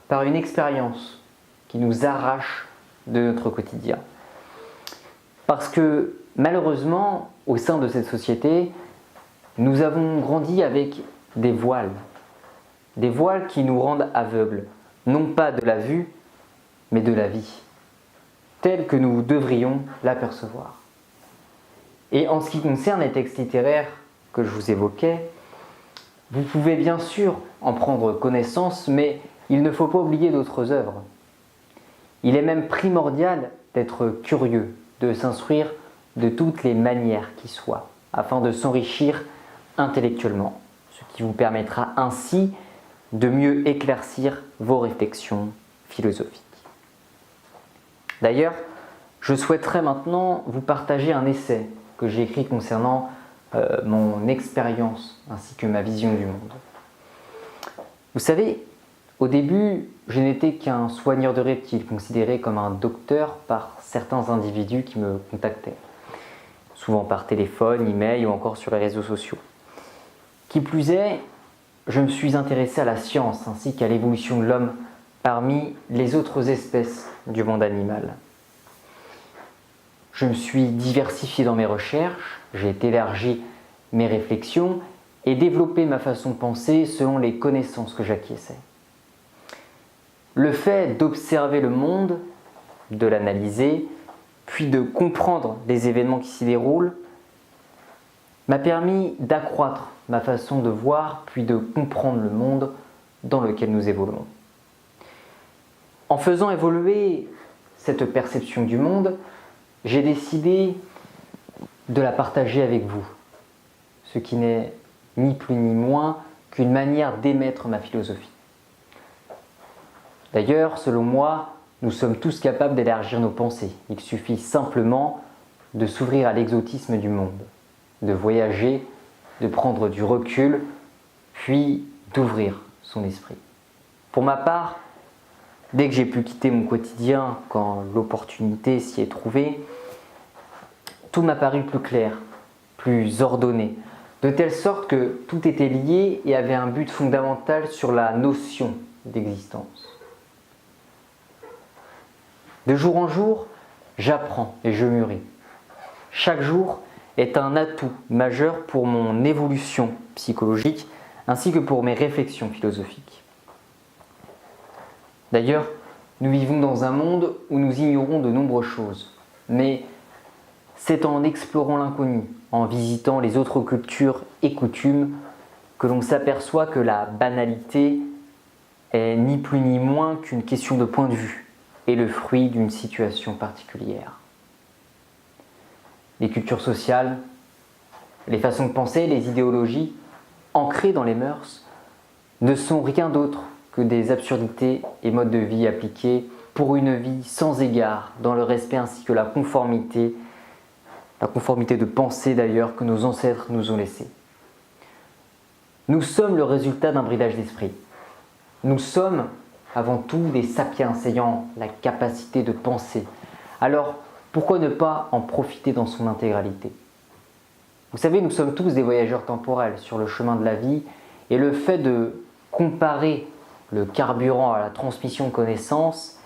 par une expérience qui nous arrache de notre quotidien. Parce que malheureusement, au sein de cette société, nous avons grandi avec des voiles qui nous rendent aveugles, non pas de la vue, mais de la vie, telle que nous devrions l'apercevoir. Et en ce qui concerne les textes littéraires que je vous évoquais, vous pouvez bien sûr en prendre connaissance, mais il ne faut pas oublier d'autres œuvres. Il est même primordial d'être curieux, de s'instruire de toutes les manières qui soient, afin de s'enrichir intellectuellement, ce qui vous permettra ainsi de mieux éclaircir vos réflexions philosophiques. D'ailleurs, je souhaiterais maintenant vous partager un essai que j'ai écrit concernant mon expérience ainsi que ma vision du monde. Vous savez, au début, je n'étais qu'un soigneur de reptiles, considéré comme un docteur par certains individus qui me contactaient, souvent par téléphone, email ou encore sur les réseaux sociaux. Qui plus est, je me suis intéressé à la science ainsi qu'à l'évolution de l'homme parmi les autres espèces du monde animal. Je me suis diversifié dans mes recherches, j'ai élargi mes réflexions et développé ma façon de penser selon les connaissances que j'acquéissais. Le fait d'observer le monde, de l'analyser, puis de comprendre les événements qui s'y déroulent, m'a permis d'accroître ma façon de voir, puis de comprendre le monde dans lequel nous évoluons. En faisant évoluer cette perception du monde, j'ai décidé de la partager avec vous, ce qui n'est ni plus ni moins qu'une manière d'émettre ma philosophie. D'ailleurs, selon moi, nous sommes tous capables d'élargir nos pensées. Il suffit simplement de s'ouvrir à l'exotisme du monde, de voyager, de prendre du recul, puis d'ouvrir son esprit. Pour ma part, dès que j'ai pu quitter mon quotidien, quand l'opportunité s'y est trouvée, tout m'a paru plus clair, plus ordonné, de telle sorte que tout était lié et avait un but fondamental sur la notion d'existence. De jour en jour, j'apprends et je mûris. Chaque jour est un atout majeur pour mon évolution psychologique ainsi que pour mes réflexions philosophiques. D'ailleurs, nous vivons dans un monde où nous ignorons de nombreuses choses. mais c'est en explorant l'inconnu, en visitant les autres cultures et coutumes, que l'on s'aperçoit que la banalité est ni plus ni moins qu'une question de point de vue et le fruit d'une situation particulière. Les cultures sociales, les façons de penser, les idéologies ancrées dans les mœurs ne sont rien d'autre que des absurdités et modes de vie appliqués pour une vie sans égard, dans le respect ainsi que la conformité de pensée d'ailleurs que nos ancêtres nous ont laissée. Nous sommes le résultat d'un bridage d'esprit. Nous sommes avant tout des sapiens ayant la capacité de penser. Alors, pourquoi ne pas en profiter dans son intégralité? Vous savez, nous sommes tous des voyageurs temporels sur le chemin de la vie, et le fait de comparer le carburant à la transmission de connaissances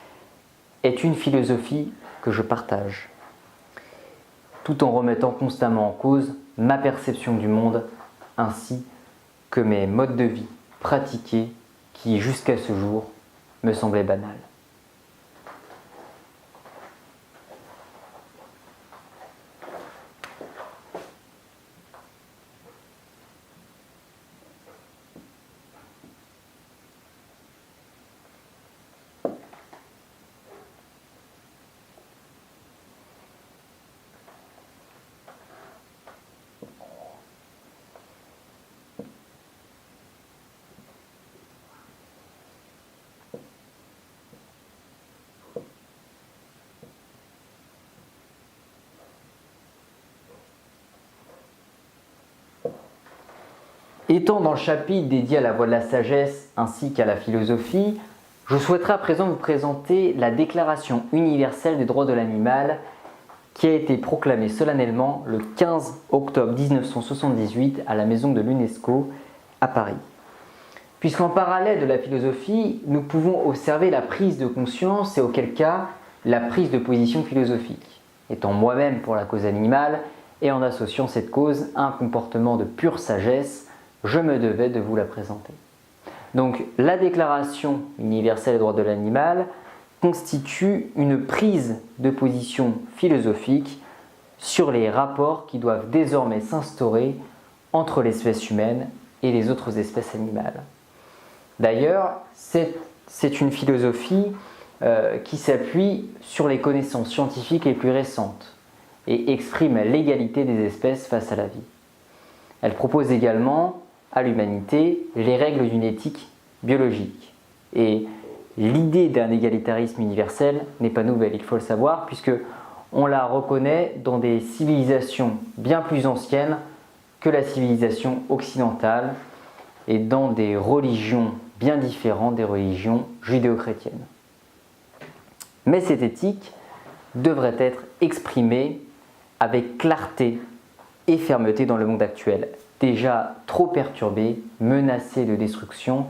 est une philosophie que je partage, tout en remettant constamment en cause ma perception du monde ainsi que mes modes de vie pratiqués qui, jusqu'à ce jour, me semblaient banals. Étant dans le chapitre dédié à la voie de la sagesse ainsi qu'à la philosophie, je souhaiterais à présent vous présenter la Déclaration universelle des droits de l'animal qui a été proclamée solennellement le 15 octobre 1978 à la maison de l'UNESCO à Paris. Puisqu'en parallèle de la philosophie, nous pouvons observer la prise de conscience et auquel cas la prise de position philosophique. Étant moi-même pour la cause animale et en associant cette cause à un comportement de pure sagesse, je me devais de vous la présenter. Donc, la Déclaration universelle des droits de l'animal constitue une prise de position philosophique sur les rapports qui doivent désormais s'instaurer entre l'espèce humaine et les autres espèces animales. D'ailleurs, c'est une philosophie qui s'appuie sur les connaissances scientifiques les plus récentes et exprime l'égalité des espèces face à la vie. Elle propose également à l'humanité les règles d'une éthique biologique. Et l'idée d'un égalitarisme universel n'est pas nouvelle, il faut le savoir, puisque on la reconnaît dans des civilisations bien plus anciennes que la civilisation occidentale et dans des religions bien différentes des religions judéo-chrétiennes. Mais cette éthique devrait être exprimée avec clarté et fermeté dans le monde actuel, déjà trop perturbé, menacé de destruction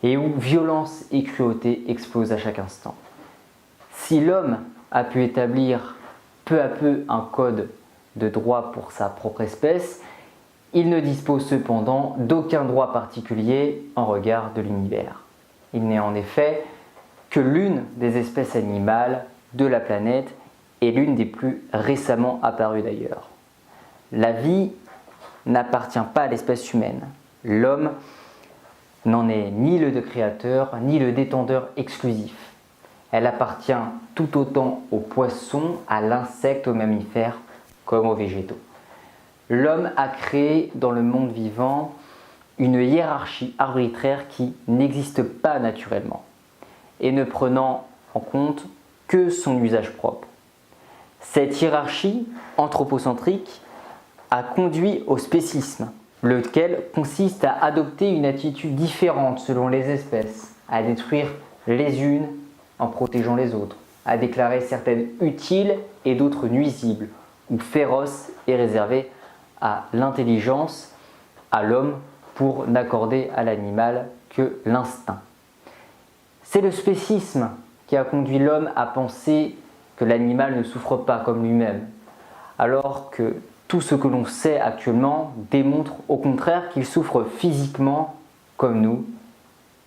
et où violence et cruauté explosent à chaque instant. Si l'homme a pu établir peu à peu un code de droit pour sa propre espèce, il ne dispose cependant d'aucun droit particulier en regard de l'univers. Il n'est en effet que l'une des espèces animales de la planète et l'une des plus récemment apparues d'ailleurs. La vie n'appartient pas à l'espèce humaine. L'homme n'en est ni le créateur, ni le détenteur exclusif. Elle appartient tout autant aux poissons, à l'insecte, aux mammifères, comme aux végétaux. L'homme a créé dans le monde vivant une hiérarchie arbitraire qui n'existe pas naturellement et ne prenant en compte que son usage propre. Cette hiérarchie anthropocentrique a conduit au spécisme, lequel consiste à adopter une attitude différente selon les espèces, à détruire les unes en protégeant les autres, à déclarer certaines utiles et d'autres nuisibles ou féroces et réservées à l'intelligence, à l'homme, pour n'accorder à l'animal que l'instinct. C'est le spécisme qui a conduit l'homme à penser que l'animal ne souffre pas comme lui-même, alors que tout ce que l'on sait actuellement démontre au contraire qu'il souffre physiquement comme nous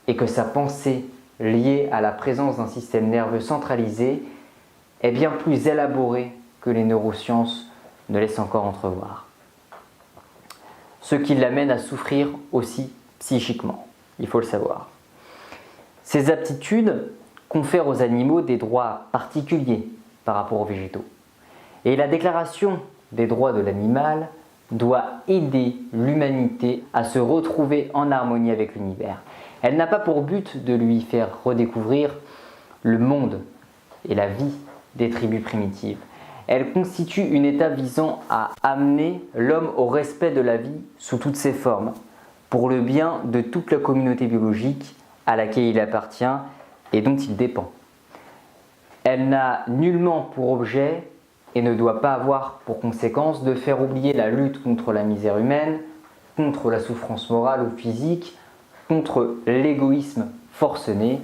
et que sa pensée liée à la présence d'un système nerveux centralisé est bien plus élaborée que les neurosciences ne laissent encore entrevoir. Ce qui l'amène à souffrir aussi psychiquement, il faut le savoir. Ces aptitudes confèrent aux animaux des droits particuliers par rapport aux végétaux. Et la Déclaration des droits de l'animal doit aider l'humanité à se retrouver en harmonie avec l'univers. Elle n'a pas pour but de lui faire redécouvrir le monde et la vie des tribus primitives. Elle constitue une étape visant à amener l'homme au respect de la vie sous toutes ses formes, pour le bien de toute la communauté biologique à laquelle il appartient et dont il dépend. Elle n'a nullement pour objet et ne doit pas avoir pour conséquence de faire oublier la lutte contre la misère humaine, contre la souffrance morale ou physique, contre l'égoïsme forcené,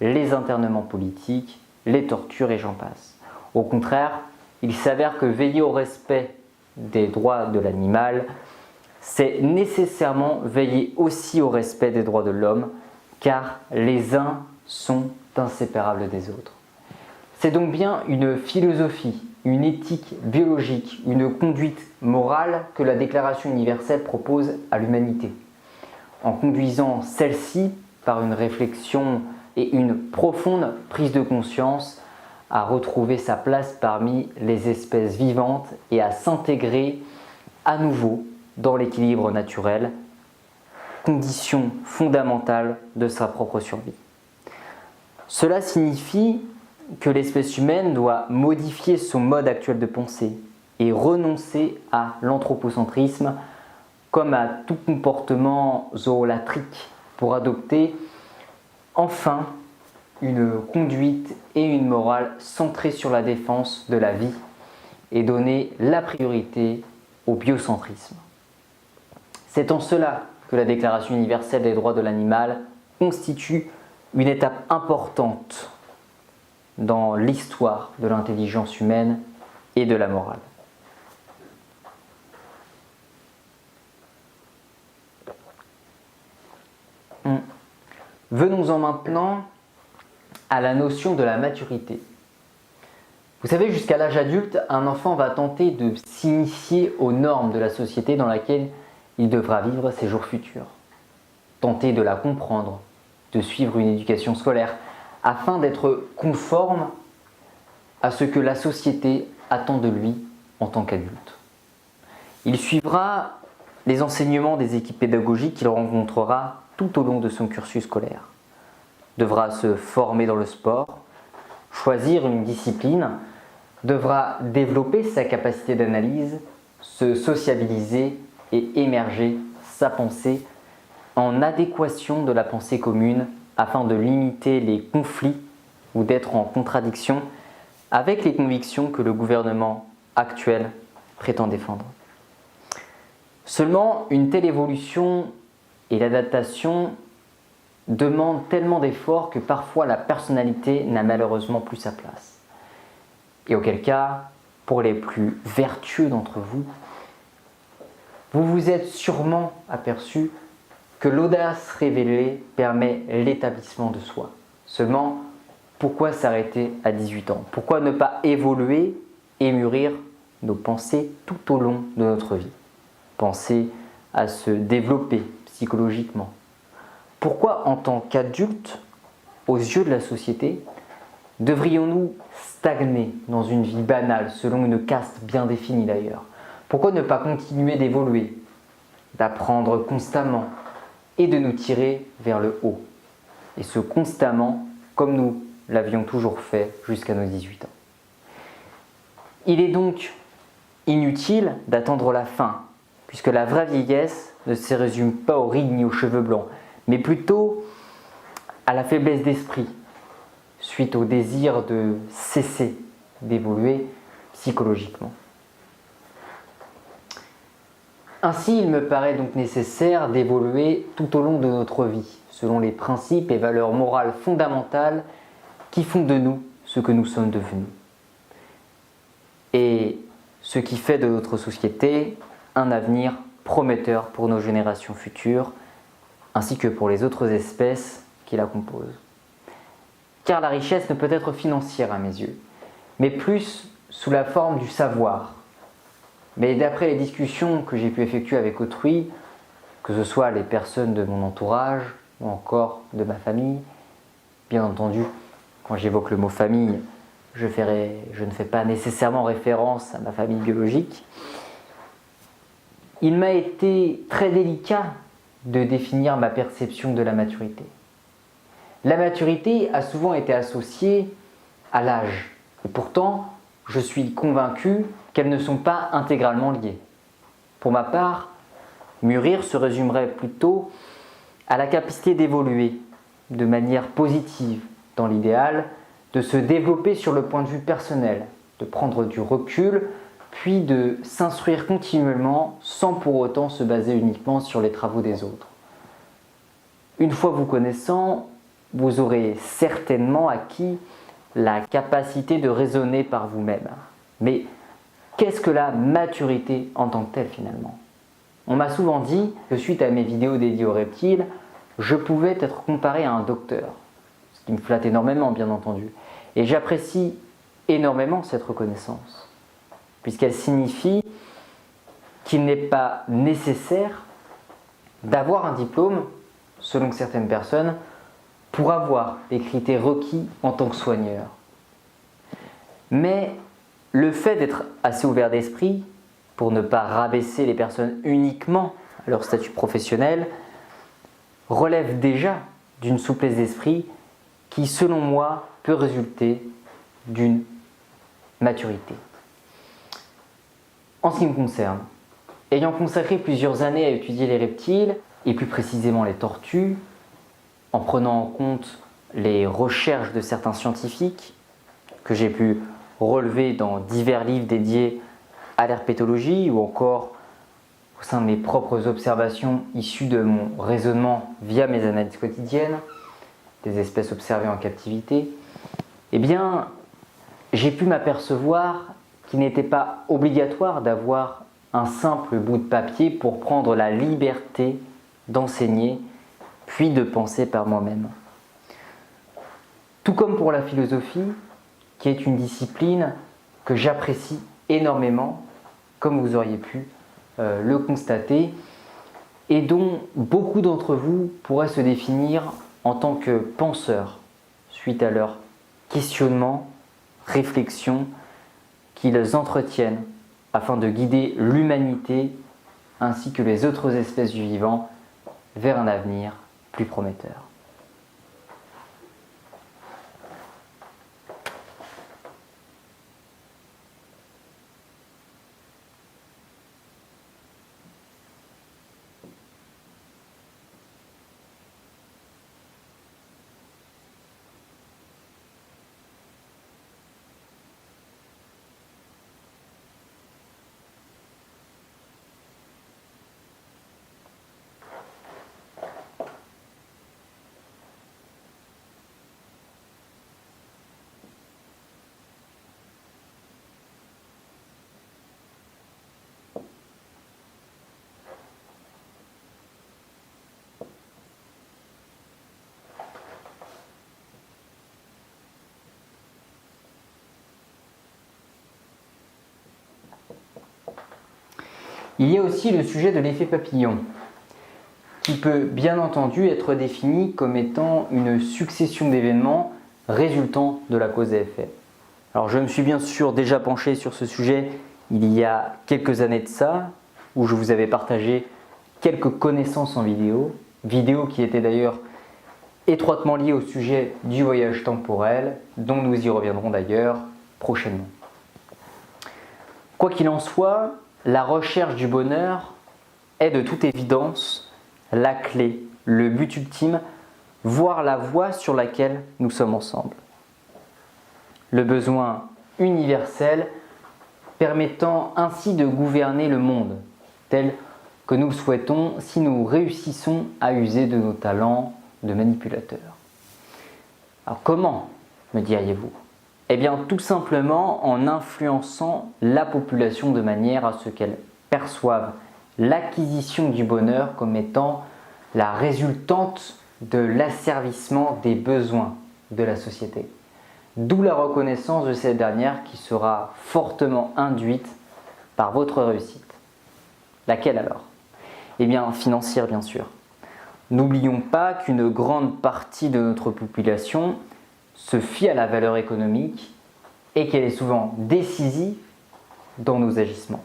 les internements politiques, les tortures et j'en passe. Au contraire, il s'avère que veiller au respect des droits de l'animal, c'est nécessairement veiller aussi au respect des droits de l'homme, car les uns sont inséparables des autres. C'est donc bien une philosophie, une éthique biologique, une conduite morale que la Déclaration universelle propose à l'humanité. En conduisant celle-ci par une réflexion et une profonde prise de conscience à retrouver sa place parmi les espèces vivantes et à s'intégrer à nouveau dans l'équilibre naturel, condition fondamentale de sa propre survie. Cela signifie que l'espèce humaine doit modifier son mode actuel de pensée et renoncer à l'anthropocentrisme comme à tout comportement zoolatrique pour adopter enfin une conduite et une morale centrée sur la défense de la vie et donner la priorité au biocentrisme. C'est en cela que la Déclaration universelle des droits de l'animal constitue une étape importante dans l'histoire de l'intelligence humaine et de la morale. Venons-en maintenant à la notion de la maturité. Vous savez, jusqu'à l'âge adulte, un enfant va tenter de s'initier aux normes de la société dans laquelle il devra vivre ses jours futurs. Tenter de la comprendre, de suivre une éducation scolaire, afin d'être conforme à ce que la société attend de lui en tant qu'adulte. Il suivra les enseignements des équipes pédagogiques qu'il rencontrera tout au long de son cursus scolaire. Devra se former dans le sport, choisir une discipline, devra développer sa capacité d'analyse, se sociabiliser et émerger sa pensée en adéquation de la pensée commune afin de limiter les conflits ou d'être en contradiction avec les convictions que le gouvernement actuel prétend défendre. Seulement, une telle évolution et l'adaptation demandent tellement d'efforts que parfois la personnalité n'a malheureusement plus sa place. Et auquel cas, pour les plus vertueux d'entre vous, vous vous êtes sûrement aperçu que l'audace révélée permet l'établissement de soi. Seulement, pourquoi s'arrêter à 18 ans? Pourquoi ne pas évoluer et mûrir nos pensées tout au long de notre vie? Penser à se développer psychologiquement. Pourquoi, en tant qu'adultes, aux yeux de la société, devrions-nous stagner dans une vie banale, selon une caste bien définie d'ailleurs? Pourquoi ne pas continuer d'évoluer, d'apprendre constamment et de nous tirer vers le haut? Et ce constamment, comme nous l'avions toujours fait jusqu'à nos 18 ans. Il est donc inutile d'attendre la fin, puisque la vraie vieillesse ne se résume pas aux rides ni aux cheveux blancs, mais plutôt à la faiblesse d'esprit, suite au désir de cesser d'évoluer psychologiquement. Ainsi, il me paraît donc nécessaire d'évoluer tout au long de notre vie, selon les principes et valeurs morales fondamentales qui font de nous ce que nous sommes devenus. Et ce qui fait de notre société un avenir prometteur pour nos générations futures, ainsi que pour les autres espèces qui la composent. Car la richesse ne peut être financière à mes yeux, mais plus sous la forme du savoir. Mais d'après les discussions que j'ai pu effectuer avec autrui, que ce soit les personnes de mon entourage ou encore de ma famille, bien entendu, quand j'évoque le mot famille, je ne fais pas nécessairement référence à ma famille biologique, il m'a été très délicat de définir ma perception de la maturité. La maturité a souvent été associée à l'âge, et pourtant, je suis convaincu qu'elles ne sont pas intégralement liées. Pour ma part, mûrir se résumerait plutôt à la capacité d'évoluer de manière positive dans l'idéal, de se développer sur le point de vue personnel, de prendre du recul, puis de s'instruire continuellement sans pour autant se baser uniquement sur les travaux des autres. Une fois vous connaissant, vous aurez certainement acquis la capacité de raisonner par vous-même. Mais qu'est-ce que la maturité en tant que telle finalement ? On m'a souvent dit que suite à mes vidéos dédiées aux reptiles, je pouvais être comparé à un docteur, ce qui me flatte énormément bien entendu. Et j'apprécie énormément cette reconnaissance, puisqu'elle signifie qu'il n'est pas nécessaire d'avoir un diplôme, selon certaines personnes, pour avoir les critères requis en tant que soigneur. Mais le fait d'être assez ouvert d'esprit, pour ne pas rabaisser les personnes uniquement à leur statut professionnel, relève déjà d'une souplesse d'esprit qui, selon moi, peut résulter d'une maturité. En ce qui me concerne, ayant consacré plusieurs années à étudier les reptiles, et plus précisément les tortues, en prenant en compte les recherches de certains scientifiques que j'ai pu relever dans divers livres dédiés à l'herpétologie ou encore au sein de mes propres observations issues de mon raisonnement via mes analyses quotidiennes des espèces observées en captivité, eh bien, j'ai pu m'apercevoir qu'il n'était pas obligatoire d'avoir un simple bout de papier pour prendre la liberté d'enseigner puis de penser par moi-même. Tout comme pour la philosophie, qui est une discipline que j'apprécie énormément, comme vous auriez pu le constater, et dont beaucoup d'entre vous pourraient se définir en tant que penseurs, suite à leurs questionnements, réflexions qu'ils entretiennent afin de guider l'humanité ainsi que les autres espèces du vivant vers un avenir plus prometteur. Il y a aussi le sujet de l'effet papillon, qui peut bien entendu être défini comme étant une succession d'événements résultant de la cause à effet. Alors je me suis bien sûr déjà penché sur ce sujet il y a quelques années de ça, où je vous avais partagé quelques connaissances en vidéos qui étaient d'ailleurs étroitement liées au sujet du voyage temporel, dont nous y reviendrons d'ailleurs prochainement. Quoi qu'il en soit, la recherche du bonheur est de toute évidence la clé, le but ultime, voire la voie sur laquelle nous sommes ensemble. Le besoin universel permettant ainsi de gouverner le monde tel que nous le souhaitons si nous réussissons à user de nos talents de manipulateurs. Alors comment, me diriez-vous ? Eh bien tout simplement en influençant la population de manière à ce qu'elle perçoive l'acquisition du bonheur comme étant la résultante de l'asservissement des besoins de la société. d'où la reconnaissance de cette dernière qui sera fortement induite par votre réussite. Laquelle alors? Eh bien, financière bien sûr. N'oublions pas qu'une grande partie de notre population se fie à la valeur économique et qu'elle est souvent décisive dans nos agissements.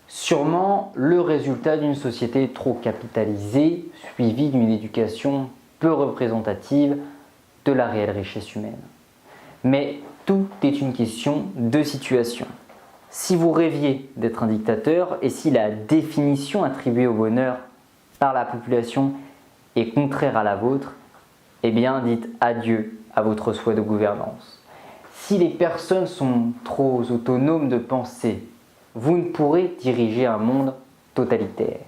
Sûrement le résultat d'une société trop capitalisée, suivie d'une éducation peu représentative de la réelle richesse humaine. Mais tout est une question de situation. Si vous rêviez d'être un dictateur et si la définition attribuée au bonheur par la population est contraire à la vôtre, eh bien dites adieu à votre souhait de gouvernance. Si les personnes sont trop autonomes de penser, vous ne pourrez diriger un monde totalitaire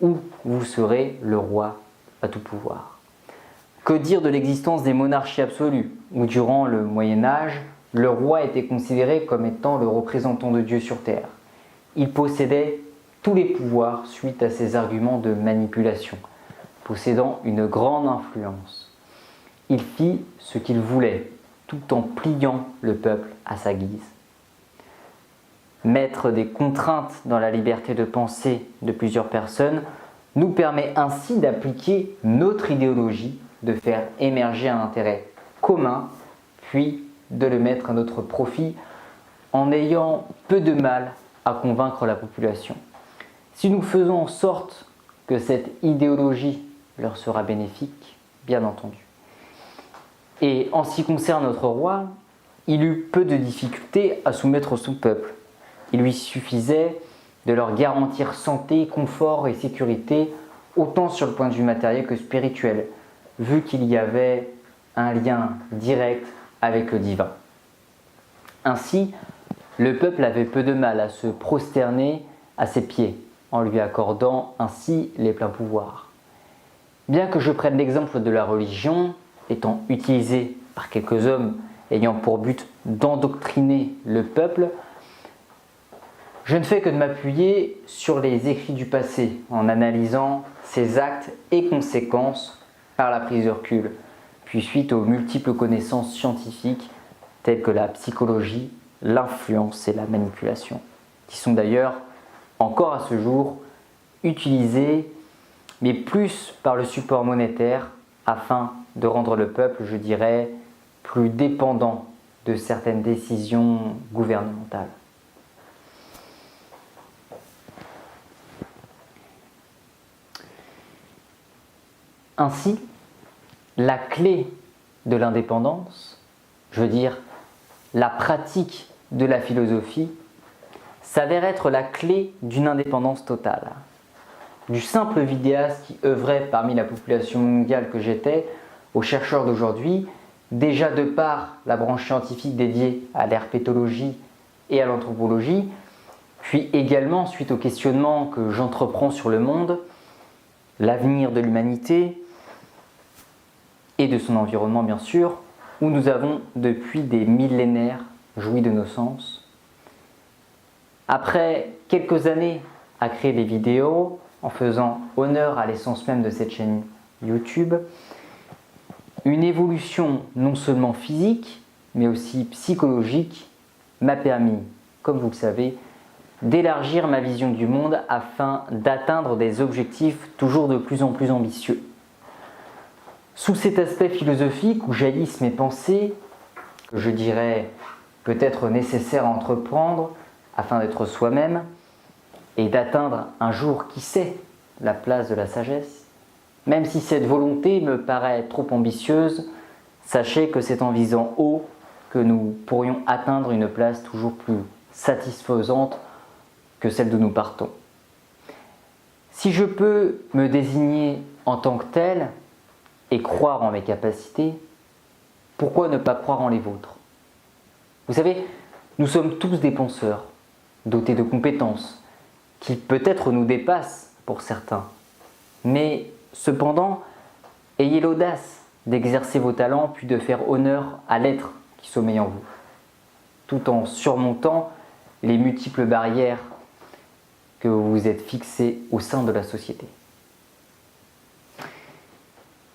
où vous serez le roi à tout pouvoir. Que dire de l'existence des monarchies absolues, où durant le Moyen-Âge, le roi était considéré comme étant le représentant de Dieu sur terre. Il possédait tous les pouvoirs suite à ses arguments de manipulation, possédant une grande influence. Il fit ce qu'il voulait, tout en pliant le peuple à sa guise. Mettre des contraintes dans la liberté de pensée de plusieurs personnes nous permet ainsi d'appliquer notre idéologie, de faire émerger un intérêt commun, puis de le mettre à notre profit en ayant peu de mal à convaincre la population. Si nous faisons en sorte que cette idéologie leur sera bénéfique, bien entendu. Et en ce qui concerne notre roi, il eut peu de difficultés à soumettre son peuple. Il lui suffisait de leur garantir santé, confort et sécurité, autant sur le point de vue matériel que spirituel, vu qu'il y avait un lien direct avec le divin. Ainsi, le peuple avait peu de mal à se prosterner à ses pieds, en lui accordant ainsi les pleins pouvoirs. Bien que je prenne l'exemple de la religion, étant utilisée par quelques hommes ayant pour but d'endoctriner le peuple, je ne fais que de m'appuyer sur les écrits du passé en analysant ses actes et conséquences par la prise de recul, puis suite aux multiples connaissances scientifiques telles que la psychologie, l'influence et la manipulation, qui sont d'ailleurs encore à ce jour utilisées, mais plus par le support monétaire afin de rendre le peuple, je dirais, plus dépendant de certaines décisions gouvernementales. Ainsi, la clé de l'indépendance, je veux dire la pratique de la philosophie, s'avère être la clé d'une indépendance totale. Du simple vidéaste qui œuvrait parmi la population mondiale que j'étais, aux chercheurs d'aujourd'hui, déjà de par la branche scientifique dédiée à l'herpétologie et à l'anthropologie, puis également suite aux questionnements que j'entreprends sur le monde, l'avenir de l'humanité et de son environnement bien sûr, où nous avons depuis des millénaires joui de nos sens. Après quelques années à créer des vidéos, en faisant honneur à l'essence même de cette chaîne YouTube, une évolution non seulement physique, mais aussi psychologique m'a permis, comme vous le savez, d'élargir ma vision du monde afin d'atteindre des objectifs toujours de plus en plus ambitieux. Sous cet aspect philosophique où jaillissent mes pensées, que je dirais peut-être nécessaire à entreprendre afin d'être soi-même et d'atteindre un jour, qui sait, la place de la sagesse, même si cette volonté me paraît trop ambitieuse, sachez que c'est en visant haut que nous pourrions atteindre une place toujours plus satisfaisante que celle d'où nous partons. Si je peux me désigner en tant que tel et croire en mes capacités, pourquoi ne pas croire en les vôtres? Vous savez, nous sommes tous des penseurs, dotés de compétences, qui peut-être nous dépassent pour certains. Mais cependant, ayez l'audace d'exercer vos talents puis de faire honneur à l'être qui sommeille en vous, tout en surmontant les multiples barrières que vous vous êtes fixées au sein de la société.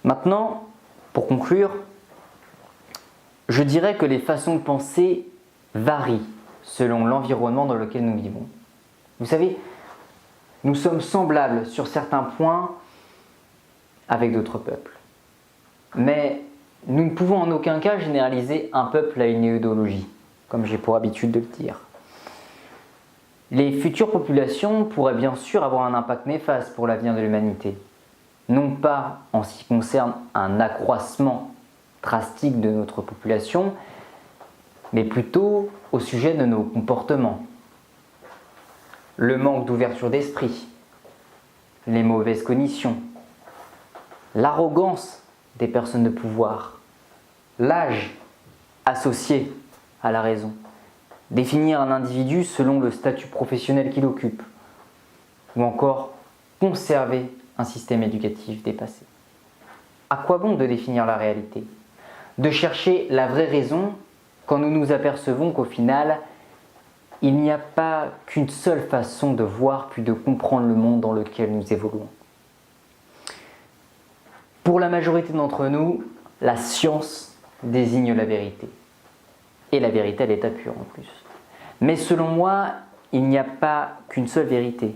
Maintenant, pour conclure, Je dirais que les façons de penser varient selon l'environnement dans lequel nous vivons. Vous savez, nous sommes semblables sur certains points avec d'autres peuples. Mais nous ne pouvons en aucun cas généraliser un peuple à une idéologie, comme j'ai pour habitude de le dire. Les futures populations pourraient bien sûr avoir un impact néfaste pour l'avenir de l'humanité. Non pas en ce qui concerne un accroissement drastique de notre population, mais plutôt au sujet de nos comportements. Le manque d'ouverture d'esprit, les mauvaises cognitions, l'arrogance des personnes de pouvoir, l'âge associé à la raison, définir un individu selon le statut professionnel qu'il occupe, ou encore conserver un système éducatif dépassé. À quoi bon de définir la réalité? De chercher la vraie raison quand nous nous apercevons qu'au final, il n'y a pas qu'une seule façon de voir puis de comprendre le monde dans lequel nous évoluons. Pour la majorité d'entre nous, la science désigne la vérité. Et la vérité à l'état pur en plus. Mais selon moi, il n'y a pas qu'une seule vérité.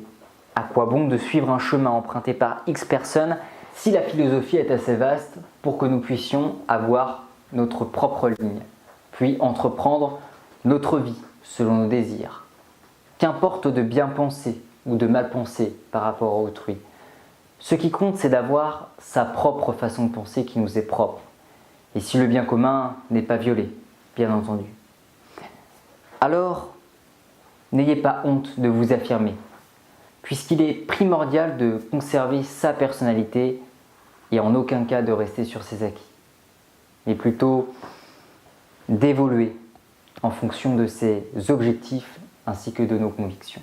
À quoi bon de suivre un chemin emprunté par X personnes si la philosophie est assez vaste pour que nous puissions avoir notre propre ligne, puis entreprendre notre vie selon nos désirs. Qu'importe de bien penser ou de mal penser par rapport à autrui. Ce qui compte, c'est d'avoir sa propre façon de penser qui nous est propre. Et si le bien commun n'est pas violé, bien entendu. Alors, n'ayez pas honte de vous affirmer, puisqu'il est primordial de conserver sa personnalité et en aucun cas de rester sur ses acquis, mais plutôt d'évoluer en fonction de ses objectifs ainsi que de nos convictions.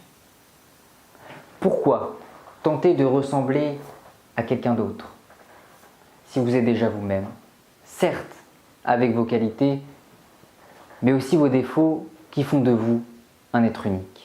Pourquoi tenter de ressembler à quelqu'un d'autre si vous êtes déjà vous-même? Certes, avec vos qualités, mais aussi vos défauts qui font de vous un être unique.